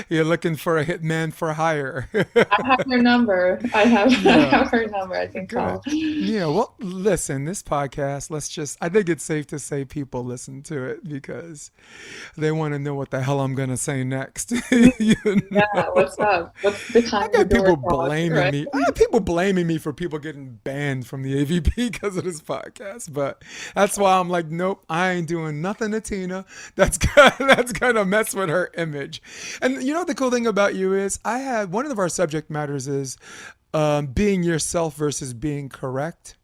you're looking for a hitman for hire. I have her number. I have I Yeah, have her number. I can call. good. Yeah, well, listen, this podcast, I think it's safe to say people listen to it because they want to know what the hell I'm going to say next. You Yeah, know? what's up? What's behind the door talk, right? I have people blaming me for people getting banned from the AVP because of this podcast. But that's why I'm like, nope, I ain't doing nothing to Tina. That's gonna mess with her image. And you know the cool thing about you is I had one of our subject matters is being yourself versus being correct.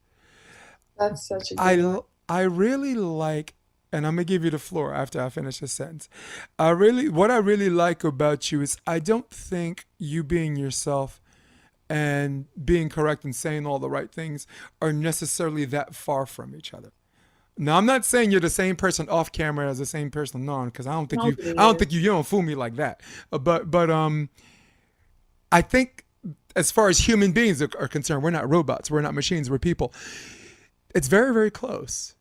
That's such a good one. I really like, and I'm gonna give you the floor after I finish this sentence. What I really like about you is I don't think you being yourself and being correct and saying all the right things are necessarily that far from each other. Now I'm not saying you're the same person off camera as the same person on, because Nobody I don't is. think you don't fool me like that. But I think as far as human beings are concerned, we're not robots, we're not machines, we're people. It's very very close.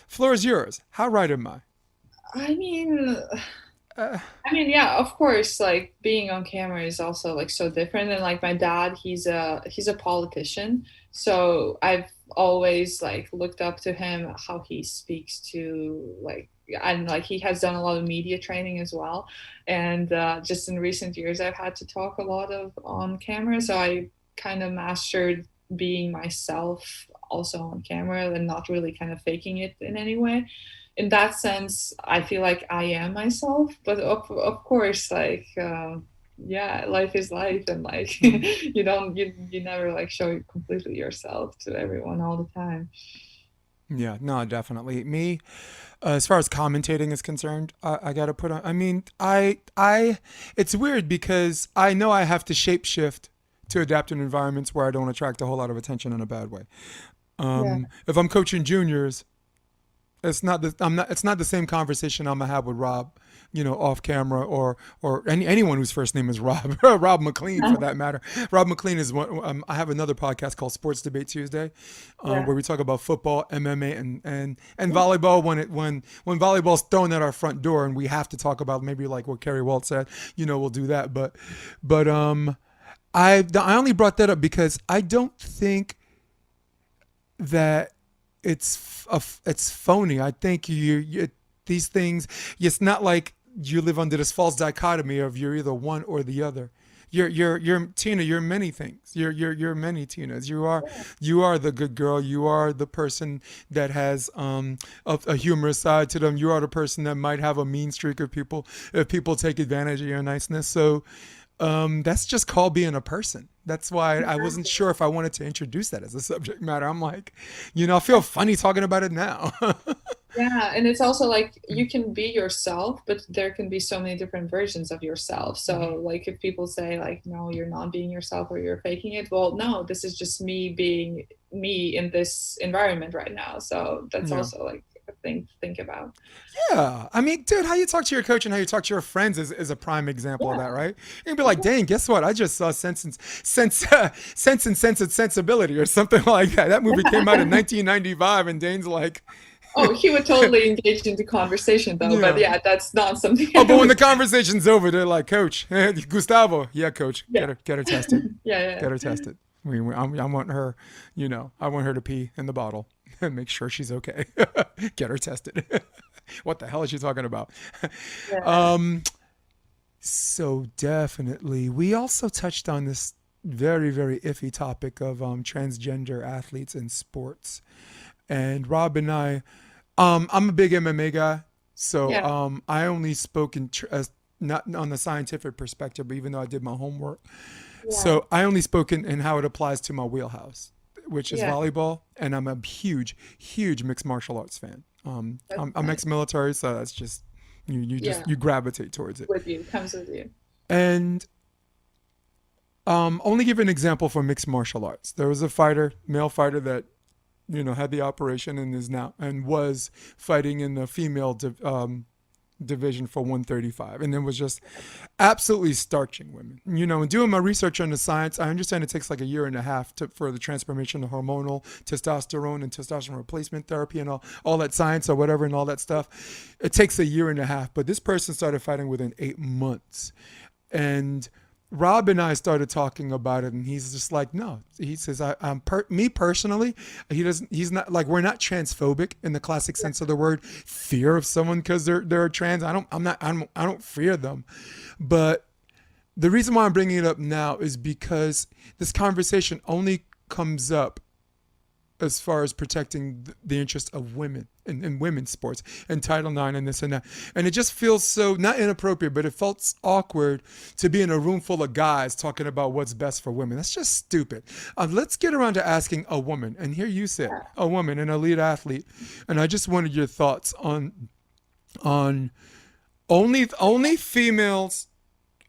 Floor is yours. How right am I? I mean, Uh, yeah, of course, like being on camera is also like so different. And like my dad, he's a politician, so I've always like looked up to him how he speaks to like and like he has done a lot of media training as well. And just in recent years, I've had to talk a lot of on camera, so I kind of mastered being myself also on camera and not really kind of faking it in any way. In that sense, I feel like I am myself. But of course, like yeah, life is life, and like mm, you never like show completely yourself to everyone all the time. yeah, no, definitely. Me, as far as commentating is concerned, I got to put on. I mean, it's weird because I know I have to shapeshift to adapt in environments where I don't attract a whole lot of attention in a bad way. Yeah, If I'm coaching juniors, it's not the same conversation I'm gonna have with Rob, off camera or anyone whose first name is Rob, Rob McLean for that matter. Rob McLean is one. I have another podcast called Sports Debate Tuesday, yeah, where we talk about football, MMA, and volleyball when volleyball's thrown at our front door and we have to talk about maybe like what Kerry Walt said. We'll do that. But I only brought that up because I don't think that it's phony. I think these things. It's not like you live under this false dichotomy of you're either one or the other. You're Tina. You're many things. You're many Tinas. You are the good girl. You are the person that has a humorous side to them. You are the person that might have a mean streak if people take advantage of your niceness. So that's just called being a person. That's why I wasn't sure if I wanted to introduce that as a subject matter. I'm like, I feel funny talking about it now. yeah. And it's also like you can be yourself, but there can be so many different versions of yourself. Mhm. So like if people say like no, you're not being yourself or you're faking it, well, no, this is just me being me in this environment right now. So that's Yeah. also like a thing to think about. Yeah. I mean, dude, how you talk to your coach and how you talk to your friends is a prime example of Yeah. that, right? You can be like, dang, guess what? I just saw Sense and Sensibility or something like that. That movie came out in 1995, and Dane's like, Oh, he would totally engage into conversation though, but yeah. yeah, that's not something Oh, I but when the would. conversation's over, they're like, Coach, Gustavo, yeah, Coach, Yeah, get her tested. yeah, yeah, Get her tested. I want her, I want her to pee in the bottle and make sure she's okay. Get her tested. What the hell is she talking about? yeah, Um, so definitely, we also touched on this very, very iffy topic of transgender athletes in sports. And Rob and I'm a big MMA guy, so yeah, I only spoke as not on the scientific perspective, but even though I did my homework. yeah, So I only spoke in how it applies to my wheelhouse, which is yeah. volleyball, and I'm a huge, huge mixed martial arts fan. That's I'm nice. ex-military, so that's just Yeah, you gravitate towards it. with you, comes with you. And only give an example for mixed martial arts. There was a male fighter that had the operation and is now and was fighting in the female division for 135, and then was just absolutely starching women. And doing my research on the science, I understand it takes like a year and a half for the transformation of hormonal testosterone and testosterone replacement therapy and all that science or whatever and all that stuff. It takes a year and a half, but this person started fighting within 8 months. And Rob and I started talking about it, and he's just like, no. He says, me personally, he's not like, we're not transphobic in the classic sense of the word, fear of someone because they're trans. I don't fear them, but the reason why I'm bringing it up now is because this conversation only comes up as far as protecting the interest of women in women's sports and Title IX and this and that. And it just feels so, not inappropriate, but it felt awkward to be in a room full of guys talking about what's best for women. That's just stupid. Let's get around to asking a woman. And here you sit, a woman, an elite athlete. And I just wanted your thoughts on only females,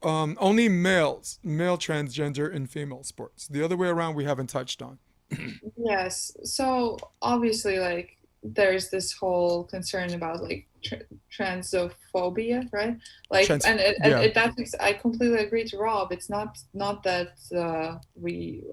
only males, male transgender in female sports. The other way around we haven't touched on. Yes. So obviously, like, there's this whole concern about like transophobia, right? Like, and Yeah. I completely agree to Rob. It's not that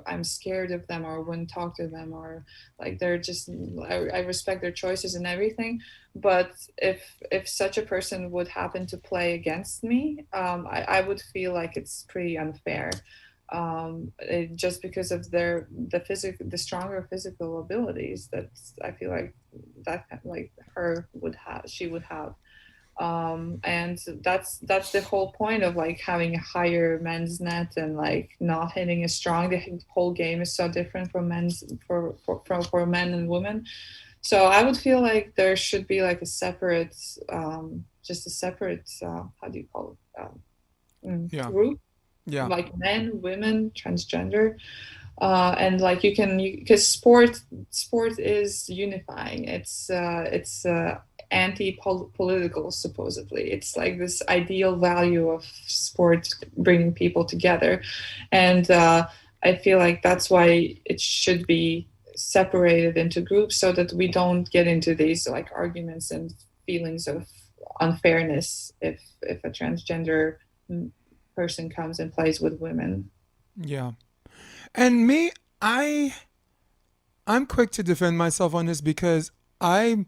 I'm scared of them or wouldn't talk to them, or like they're just, I respect their choices and everything. But if such a person would happen to play against me, I would feel like it's pretty unfair. Just because of the stronger physical abilities that I feel like she would have. And that's the whole point of like having a higher men's net and like not hitting as strong. The whole game is so different for men and women. So I would feel like there should be like a separate, just a separate, how do you call it? Yeah. Group. Yeah. Like men, women, transgender, and like because sport is unifying. It's anti-political, supposedly. It's like this ideal value of sport bringing people together, and I feel like that's why it should be separated into groups so that we don't get into these like arguments and feelings of unfairness if a transgender person comes and plays with women. Yeah. And me, I'm quick to defend myself on this because I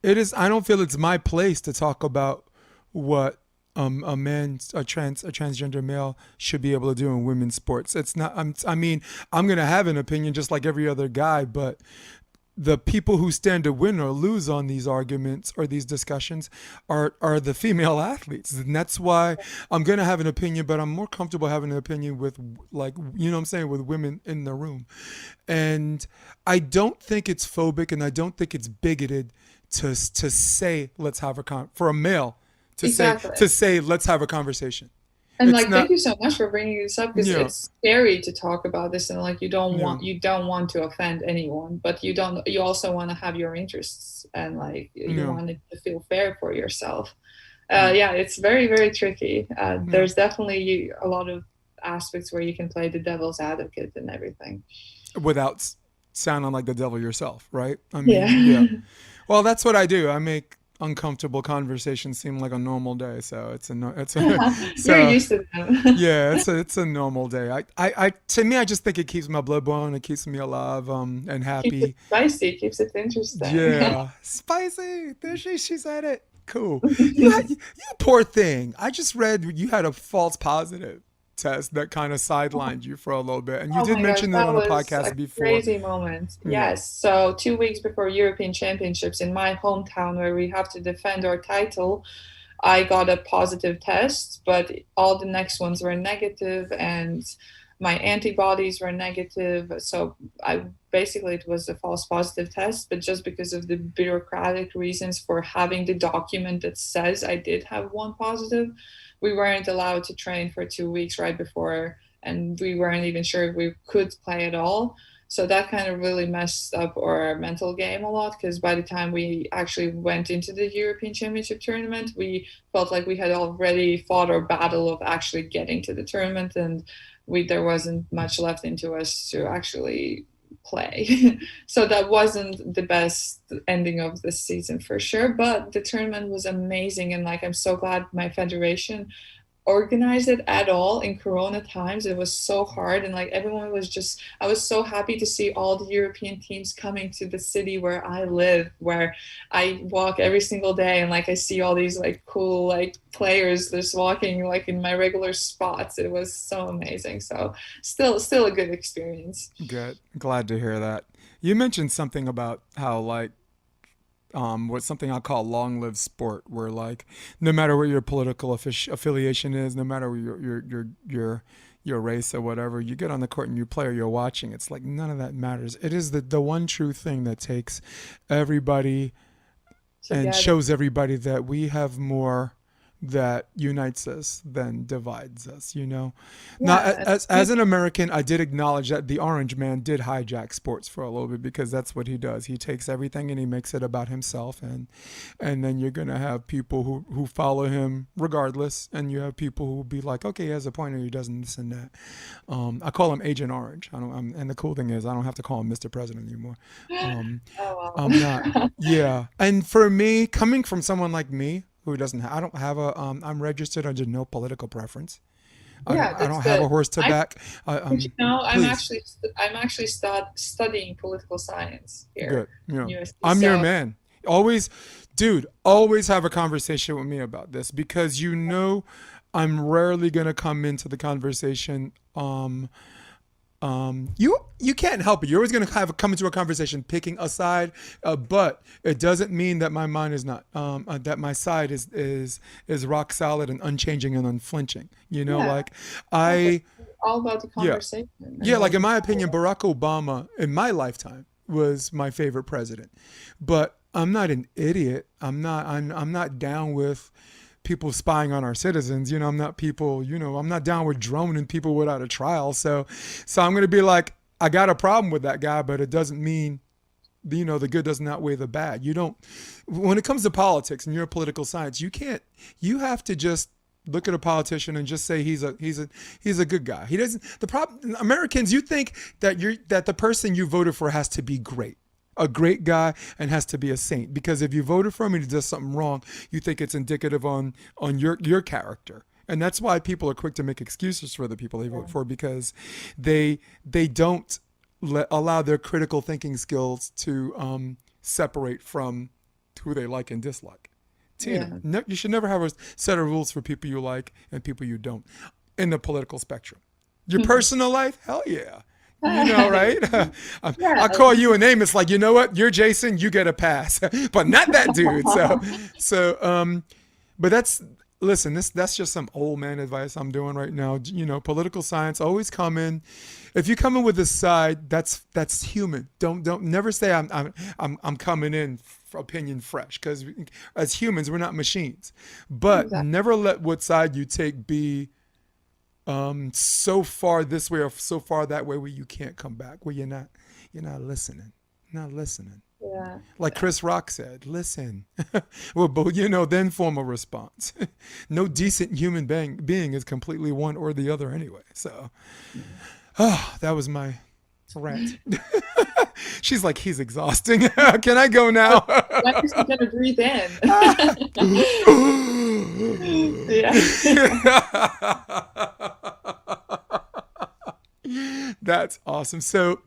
don't feel it's my place to talk about what a transgender male should be able to do in women's sports. It's not, I mean, I'm going to have an opinion just like every other guy, but the people who stand to win or lose on these arguments or these discussions are the female athletes. And that's why I'm going to have an opinion, but I'm more comfortable having an opinion with, like, what I'm saying, with women in the room. And I don't think it's phobic and I don't think it's bigoted to say, let's have for a male to Exactly. say, let's have a conversation. And It's like, not, thank you so much for bringing this up because yeah, it's scary to talk about this, and like you don't yeah, want to offend anyone, but you also want to have your interests, and like you yeah, want it to feel fair for yourself. yeah. Yeah, it's very, very tricky. Yeah. There's definitely a lot of aspects where you can play the devil's advocate and everything. Without sounding like the devil yourself, right? I Yeah. mean, yeah. Well, that's what I do. I make uncomfortable conversations seem like a normal day. So You're so used to them. yeah, it's a normal day. To me, I just think it keeps my blood boiling. It keeps me alive, and Keeps it happy. spicy, keeps it interesting. Yeah, spicy. There she said it. Cool. You poor thing. I just read you had a false positive test that kind of sidelined you for a little bit, and you Oh did my gosh, mention it that on the was podcast a before. crazy moment. Yeah. Yes. So 2 weeks before European Championships in my hometown, where we have to defend our title, I got a positive test, but all the next ones were negative, and my antibodies were negative. So I basically, it was a false positive test, but just because of the bureaucratic reasons for having the document that says I did have one positive, we weren't allowed to train for 2 weeks right before, and we weren't even sure if we could play at all. So that kind of really messed up our mental game a lot, because by the time we actually went into the European Championship tournament, we felt like we had already fought our battle of actually getting to the tournament, and there wasn't much left into us to actually play. So that wasn't the best ending of the season for sure, but the tournament was amazing, and like I'm so glad my federation organize it at all in corona times. It was so hard, and like everyone was just, I was so happy to see all the European teams coming to the city where I live, where I walk every single day, and like I see all these like cool like players just walking like in my regular spots. It was so amazing. So still a good experience. Good. Glad to hear that. You mentioned something about how like what's something I call long lived sport, where like no matter what your political affiliation is, no matter what your race or whatever, you get on the court and you play or you're watching. It's like none of that matters. It is the one true thing that takes everybody and Together. shows everybody that we have more that unites us than divides us, you know. Now, Yeah, as an American, I did acknowledge that the orange man did hijack sports for a little bit, because that's what he does. He takes everything and he makes it about himself, and then you're gonna have people who follow him regardless, and you have people who will be like, okay, he has a point, or he doesn't, this and that. I call him Agent Orange. And the cool thing is, I don't have to call him Mr. President anymore. Um, oh I'm not. wow. Yeah. And for me, coming from someone like me who doesn't, I don't have a, I'm registered under no political preference. Yeah, I that's don't have a good. horse to I back. But you know, Please, I'm actually studying political science here good. You in know, USD. I'm your So man. Always, dude, always have a conversation with me about this, because you know I'm rarely gonna come into the conversation you can't help it. You're always going to have come into a conversation picking a side, but it doesn't mean that my mind is not that my side is rock solid and unchanging and unflinching. You know, yeah, like perfect. I All about the yeah conversation yeah and like what in you my feel. opinion, Barack Obama in my lifetime was my favorite president, but I'm not an idiot. I'm not down with people spying on our citizens. You know, I'm not people, you know, I'm not down with droning people without a trial. So I'm going to be like, I got a problem with that guy, but it doesn't mean, you know, the good doesn't outweigh the bad. You don't, when it comes to politics and you're a political science, you can't, you have to just look at a politician and just say he's a good guy. He doesn't, the problem, Americans, you think that that the person you voted for has to be great, a great guy, and has to be a saint, because if you voted for him and he does something wrong, you think it's indicative on your character. And that's why people are quick to make excuses for the people they vote Yeah. for, because they don't allow their critical thinking skills to separate from who they like and dislike. Tina, Yeah. you should never have a set of rules for people you like and people you don't in the political spectrum. Your personal life, hell yeah. You know, right? I Yeah. call you a name. It's like, you know what? You're Jason. You get a pass, but not that dude. So, but listen. That's just some old man advice I'm doing right now. You know, political science, always come in. If you come in with a side, that's human. Don't never say I'm coming in for opinion fresh, because as humans we're not machines. But Exactly. never let what side you take be so far this way or so far that way where you can't come back, where you're not listening, not listening. Yeah. Like Chris Rock said, listen. Well, but you know, then form a response. No decent human being is completely one or the other anyway. So that was my rant. She's like, he's exhausting. Can I go Oh, now? when is he gonna breathe in? Yeah. That's awesome. So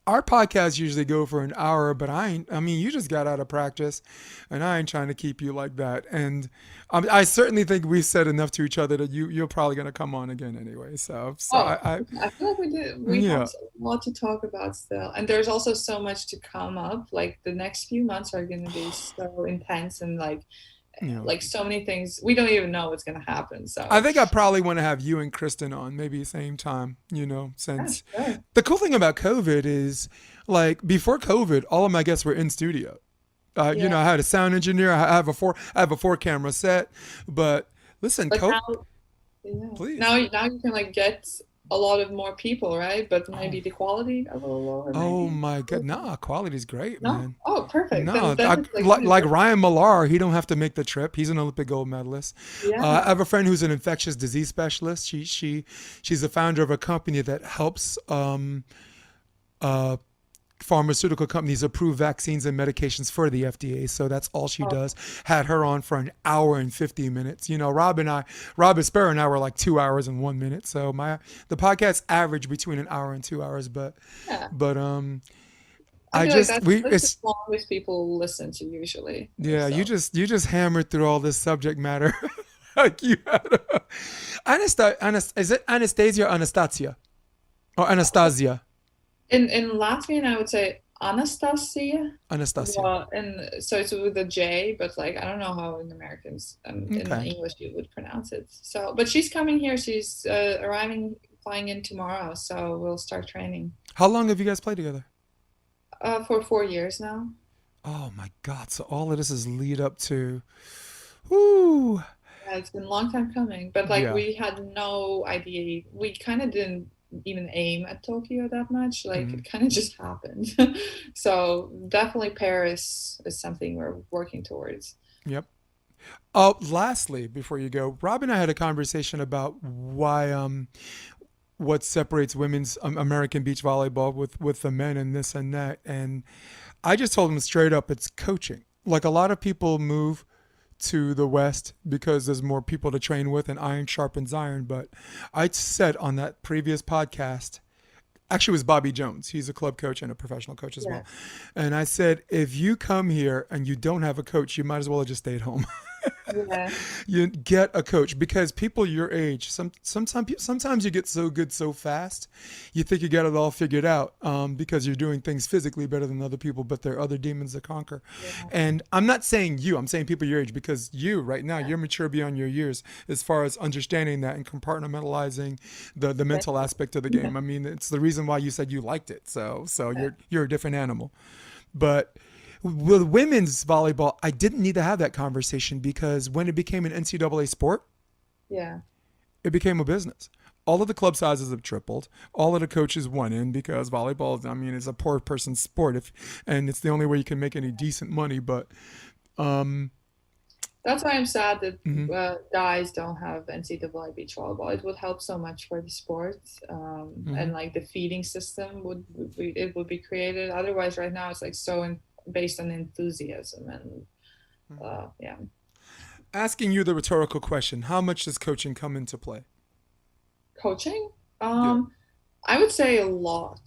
our podcasts usually go for an hour, but I mean, you just got out of practice, and I ain't trying to keep you like that. And I certainly think we've said enough to each other that you're probably going to come on again anyway. So Oh, I I feel like we have yeah, a lot to talk about still. And there's also so much to come up. Like the next few months are gonna be so intense, and you know, like so many things we don't even know what's gonna happen. I So think I probably want to have you and Kristen on maybe same time, you know, yeah, since sure. the cool thing about COVID is, like, before COVID, all of my guests were in studio. You Yeah. know, I had a sound engineer. I have a four camera set. But listen, But COVID, now, yeah. please. Now you can like get a lot of more people, right? But Oh, maybe the quality a little lower, oh maybe. my God, nah, quality's great, No? man. Oh, perfect. No, Then it's like like really Ryan Millar, he don't have to make the trip. He's an Olympic gold medalist. I yeah. have a friend who's an infectious disease specialist. She's the founder of a company that helps pharmaceutical companies approve vaccines and medications for the FDA. So that's all she does. Had her on for an hour and 50 minutes. You know, Rob Espero and I were like 2 hours and 1 minute. So the podcast average between an hour and 2 hours. But Yeah. I feel just like that's the longest people listen to usually. yeah, So. you just hammered through all this subject matter. Like you had is it Anastasia or Anastasia? Or Anastasia? In Latvian, I would say Anastasia. Anastasia. Well, and so it's with a J, but like I don't know how in Americans in Okay. English you would pronounce it. So, but she's coming here. She's flying in tomorrow. So we'll start training. How long have you guys played together? For 4 years now. Oh my God. So all of this is lead up to whoo. Yeah, it's been a long time coming, but like Yeah. we had no idea. We kind of didn't even aim at Tokyo that much. Like it kind of just happened. So definitely Paris is something we're working towards. Yep. Lastly, before you go, Rob and I had a conversation about why what separates women's American beach volleyball with the men and this and that. And I just told him straight up, it's coaching. Like a lot of people move to the West because there's more people to train with and iron sharpens iron. But I said on that previous podcast, actually it was Bobby Jones. He's a club coach and a professional coach as well. And I said, if you come here and you don't have a coach, you might as well have just stayed home. Yeah. You get a coach because people your age, sometimes you get so good so fast, you think you got it all figured out because you're doing things physically better than other people, but there are other demons to conquer. Yeah. And I'm not saying you, I'm saying people your age because you right now, you're mature beyond your years as far as understanding that and compartmentalizing the mental aspect of the game. I mean, it's the reason why you said you liked it. So you're a different animal. But with women's volleyball, I didn't need to have that conversation because when it became an NCAA sport, Yeah. it became a business. All of the club sizes have tripled. All of the coaches went in because volleyball, I mean, it's a poor person's sport, and it's the only way you can make any decent money. But That's why I'm sad that guys don't have NCAA beach volleyball. It would help so much for the sport, and like the feeding system would be created. Otherwise, right now it's like based on enthusiasm and yeah. asking you the rhetorical question, how much does coaching come into play? Coaching, Yeah. I would say a lot.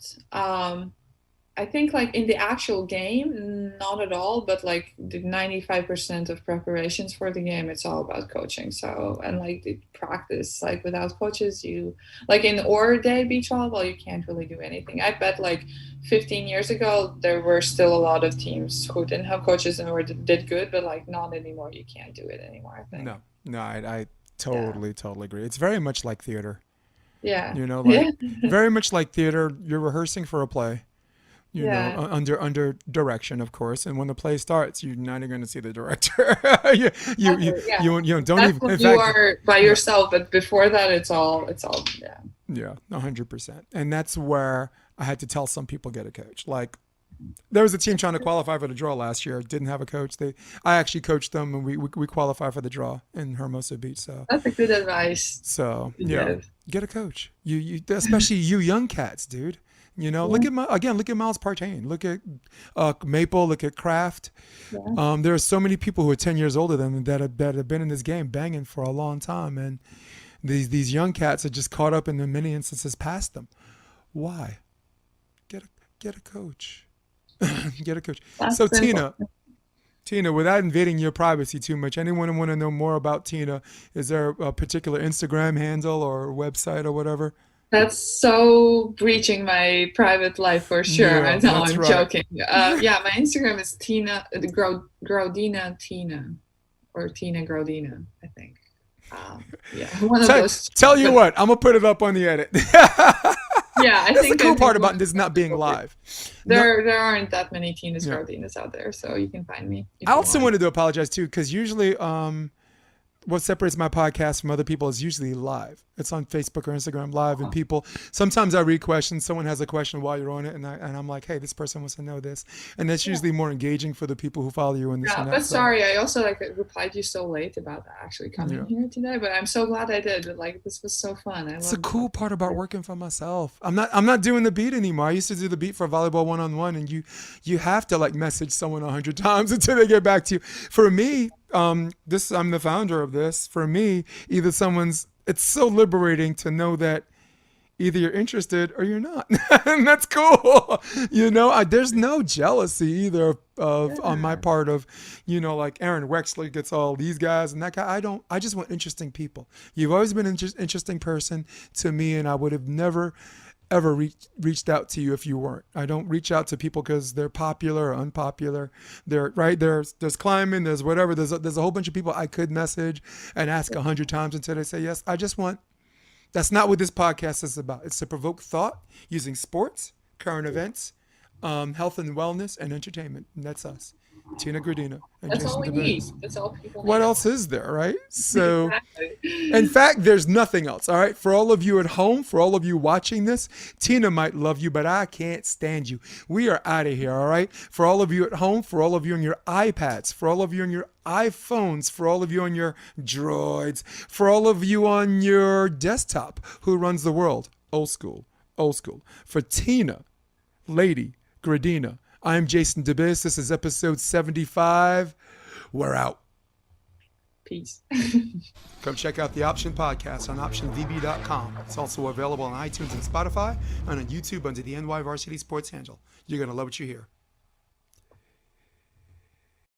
I think like in the actual game, not at all, but like the 95% of preparations for the game, it's all about coaching. So, and like the practice, like without coaches, like in our day beach volleyball, you can't really do anything. I bet like 15 years ago, there were still a lot of teams who didn't have coaches and did good, but like not anymore. You can't do it anymore, I think. No, I totally agree. It's very much like theater. Yeah. You know, like very much like theater. You're rehearsing for a play. You know, under direction, of course. And when the play starts, you're not even going to see the director. you don't That's even. when In you fact, are by yourself, but before that, it's all yeah. Yeah, 100%. And that's where I had to tell some people get a coach. Like there was a team trying to qualify for the draw last year, didn't have a coach. I actually coached them, and we qualified for the draw in Hermosa Beach. So that's a good advice. So yeah, get a coach. You especially you young cats, dude. You know, look at Miles Partain, look at Maple, look at Kraft. Yeah. There are so many people who are 10 years older than them that have been in this game banging for a long time, and these young cats are just caught up in the many instances past them. Why? Get a coach. Get a coach. That's so simple. Tina, without invading your privacy too much, anyone want to know more about Tina? Is there a particular Instagram handle or website or whatever? That's so breaching my private life for sure. Yeah, I know, that's I'm right. joking. Yeah, my Instagram is Graudina Tina, or Tina Graudina, I think. Yeah, one of those. Tell you what, I'm gonna put it up on the edit. Yeah, I That's think the cool part about this not being live. There aren't that many Tinas Graudinas out there, so you can find me. I also wanted to apologize too, because usually what separates my podcast from other people is usually live. It's on Facebook or Instagram live, and people, sometimes I read questions. Someone has a question while you're on it, and I'm like, hey, this person wants to know this. And that's usually more engaging for the people who follow you on this. Yeah, but sorry, I also replied you so late about actually coming here today, but I'm so glad I did. This was so fun. It's a cool part about working for myself. I'm not doing the beat anymore. I used to do the beat for Volleyball 1-on-1, and you have to message someone 100 times until they get back to you. For me, I'm the founder of this. For me, it's so liberating to know that either you're interested or you're not. And that's cool. There's no jealousy either on my part of, Aaron Wexler gets all these guys and that guy. I just want interesting people. You've always been an interesting person to me, and I would have never ever reached out to you if you weren't. I don't reach out to people because they're popular or unpopular. There's climbing, there's whatever. There's a whole bunch of people I could message and ask 100 times until they say yes. That's not what this podcast is about. It's to provoke thought using sports, current events, health and wellness, and entertainment. And that's us. Tina Graudina and that's Jason all we need. That's all people need. What else is there, right? So, in fact, there's nothing else, all right? For all of you at home, for all of you watching this, Tina might love you, but I can't stand you. We are out of here, all right? For all of you at home, for all of you on your iPads, for all of you on your iPhones, for all of you on your droids, for all of you on your desktop, who runs the world? Old school. For Tina, Lady Graudina, I'm Jason DeBiss. This is episode 75. We're out. Peace. Come check out the Option Podcast on optionvb.com. It's also available on iTunes and Spotify and on YouTube under the NY Varsity Sports handle. You're going to love what you hear.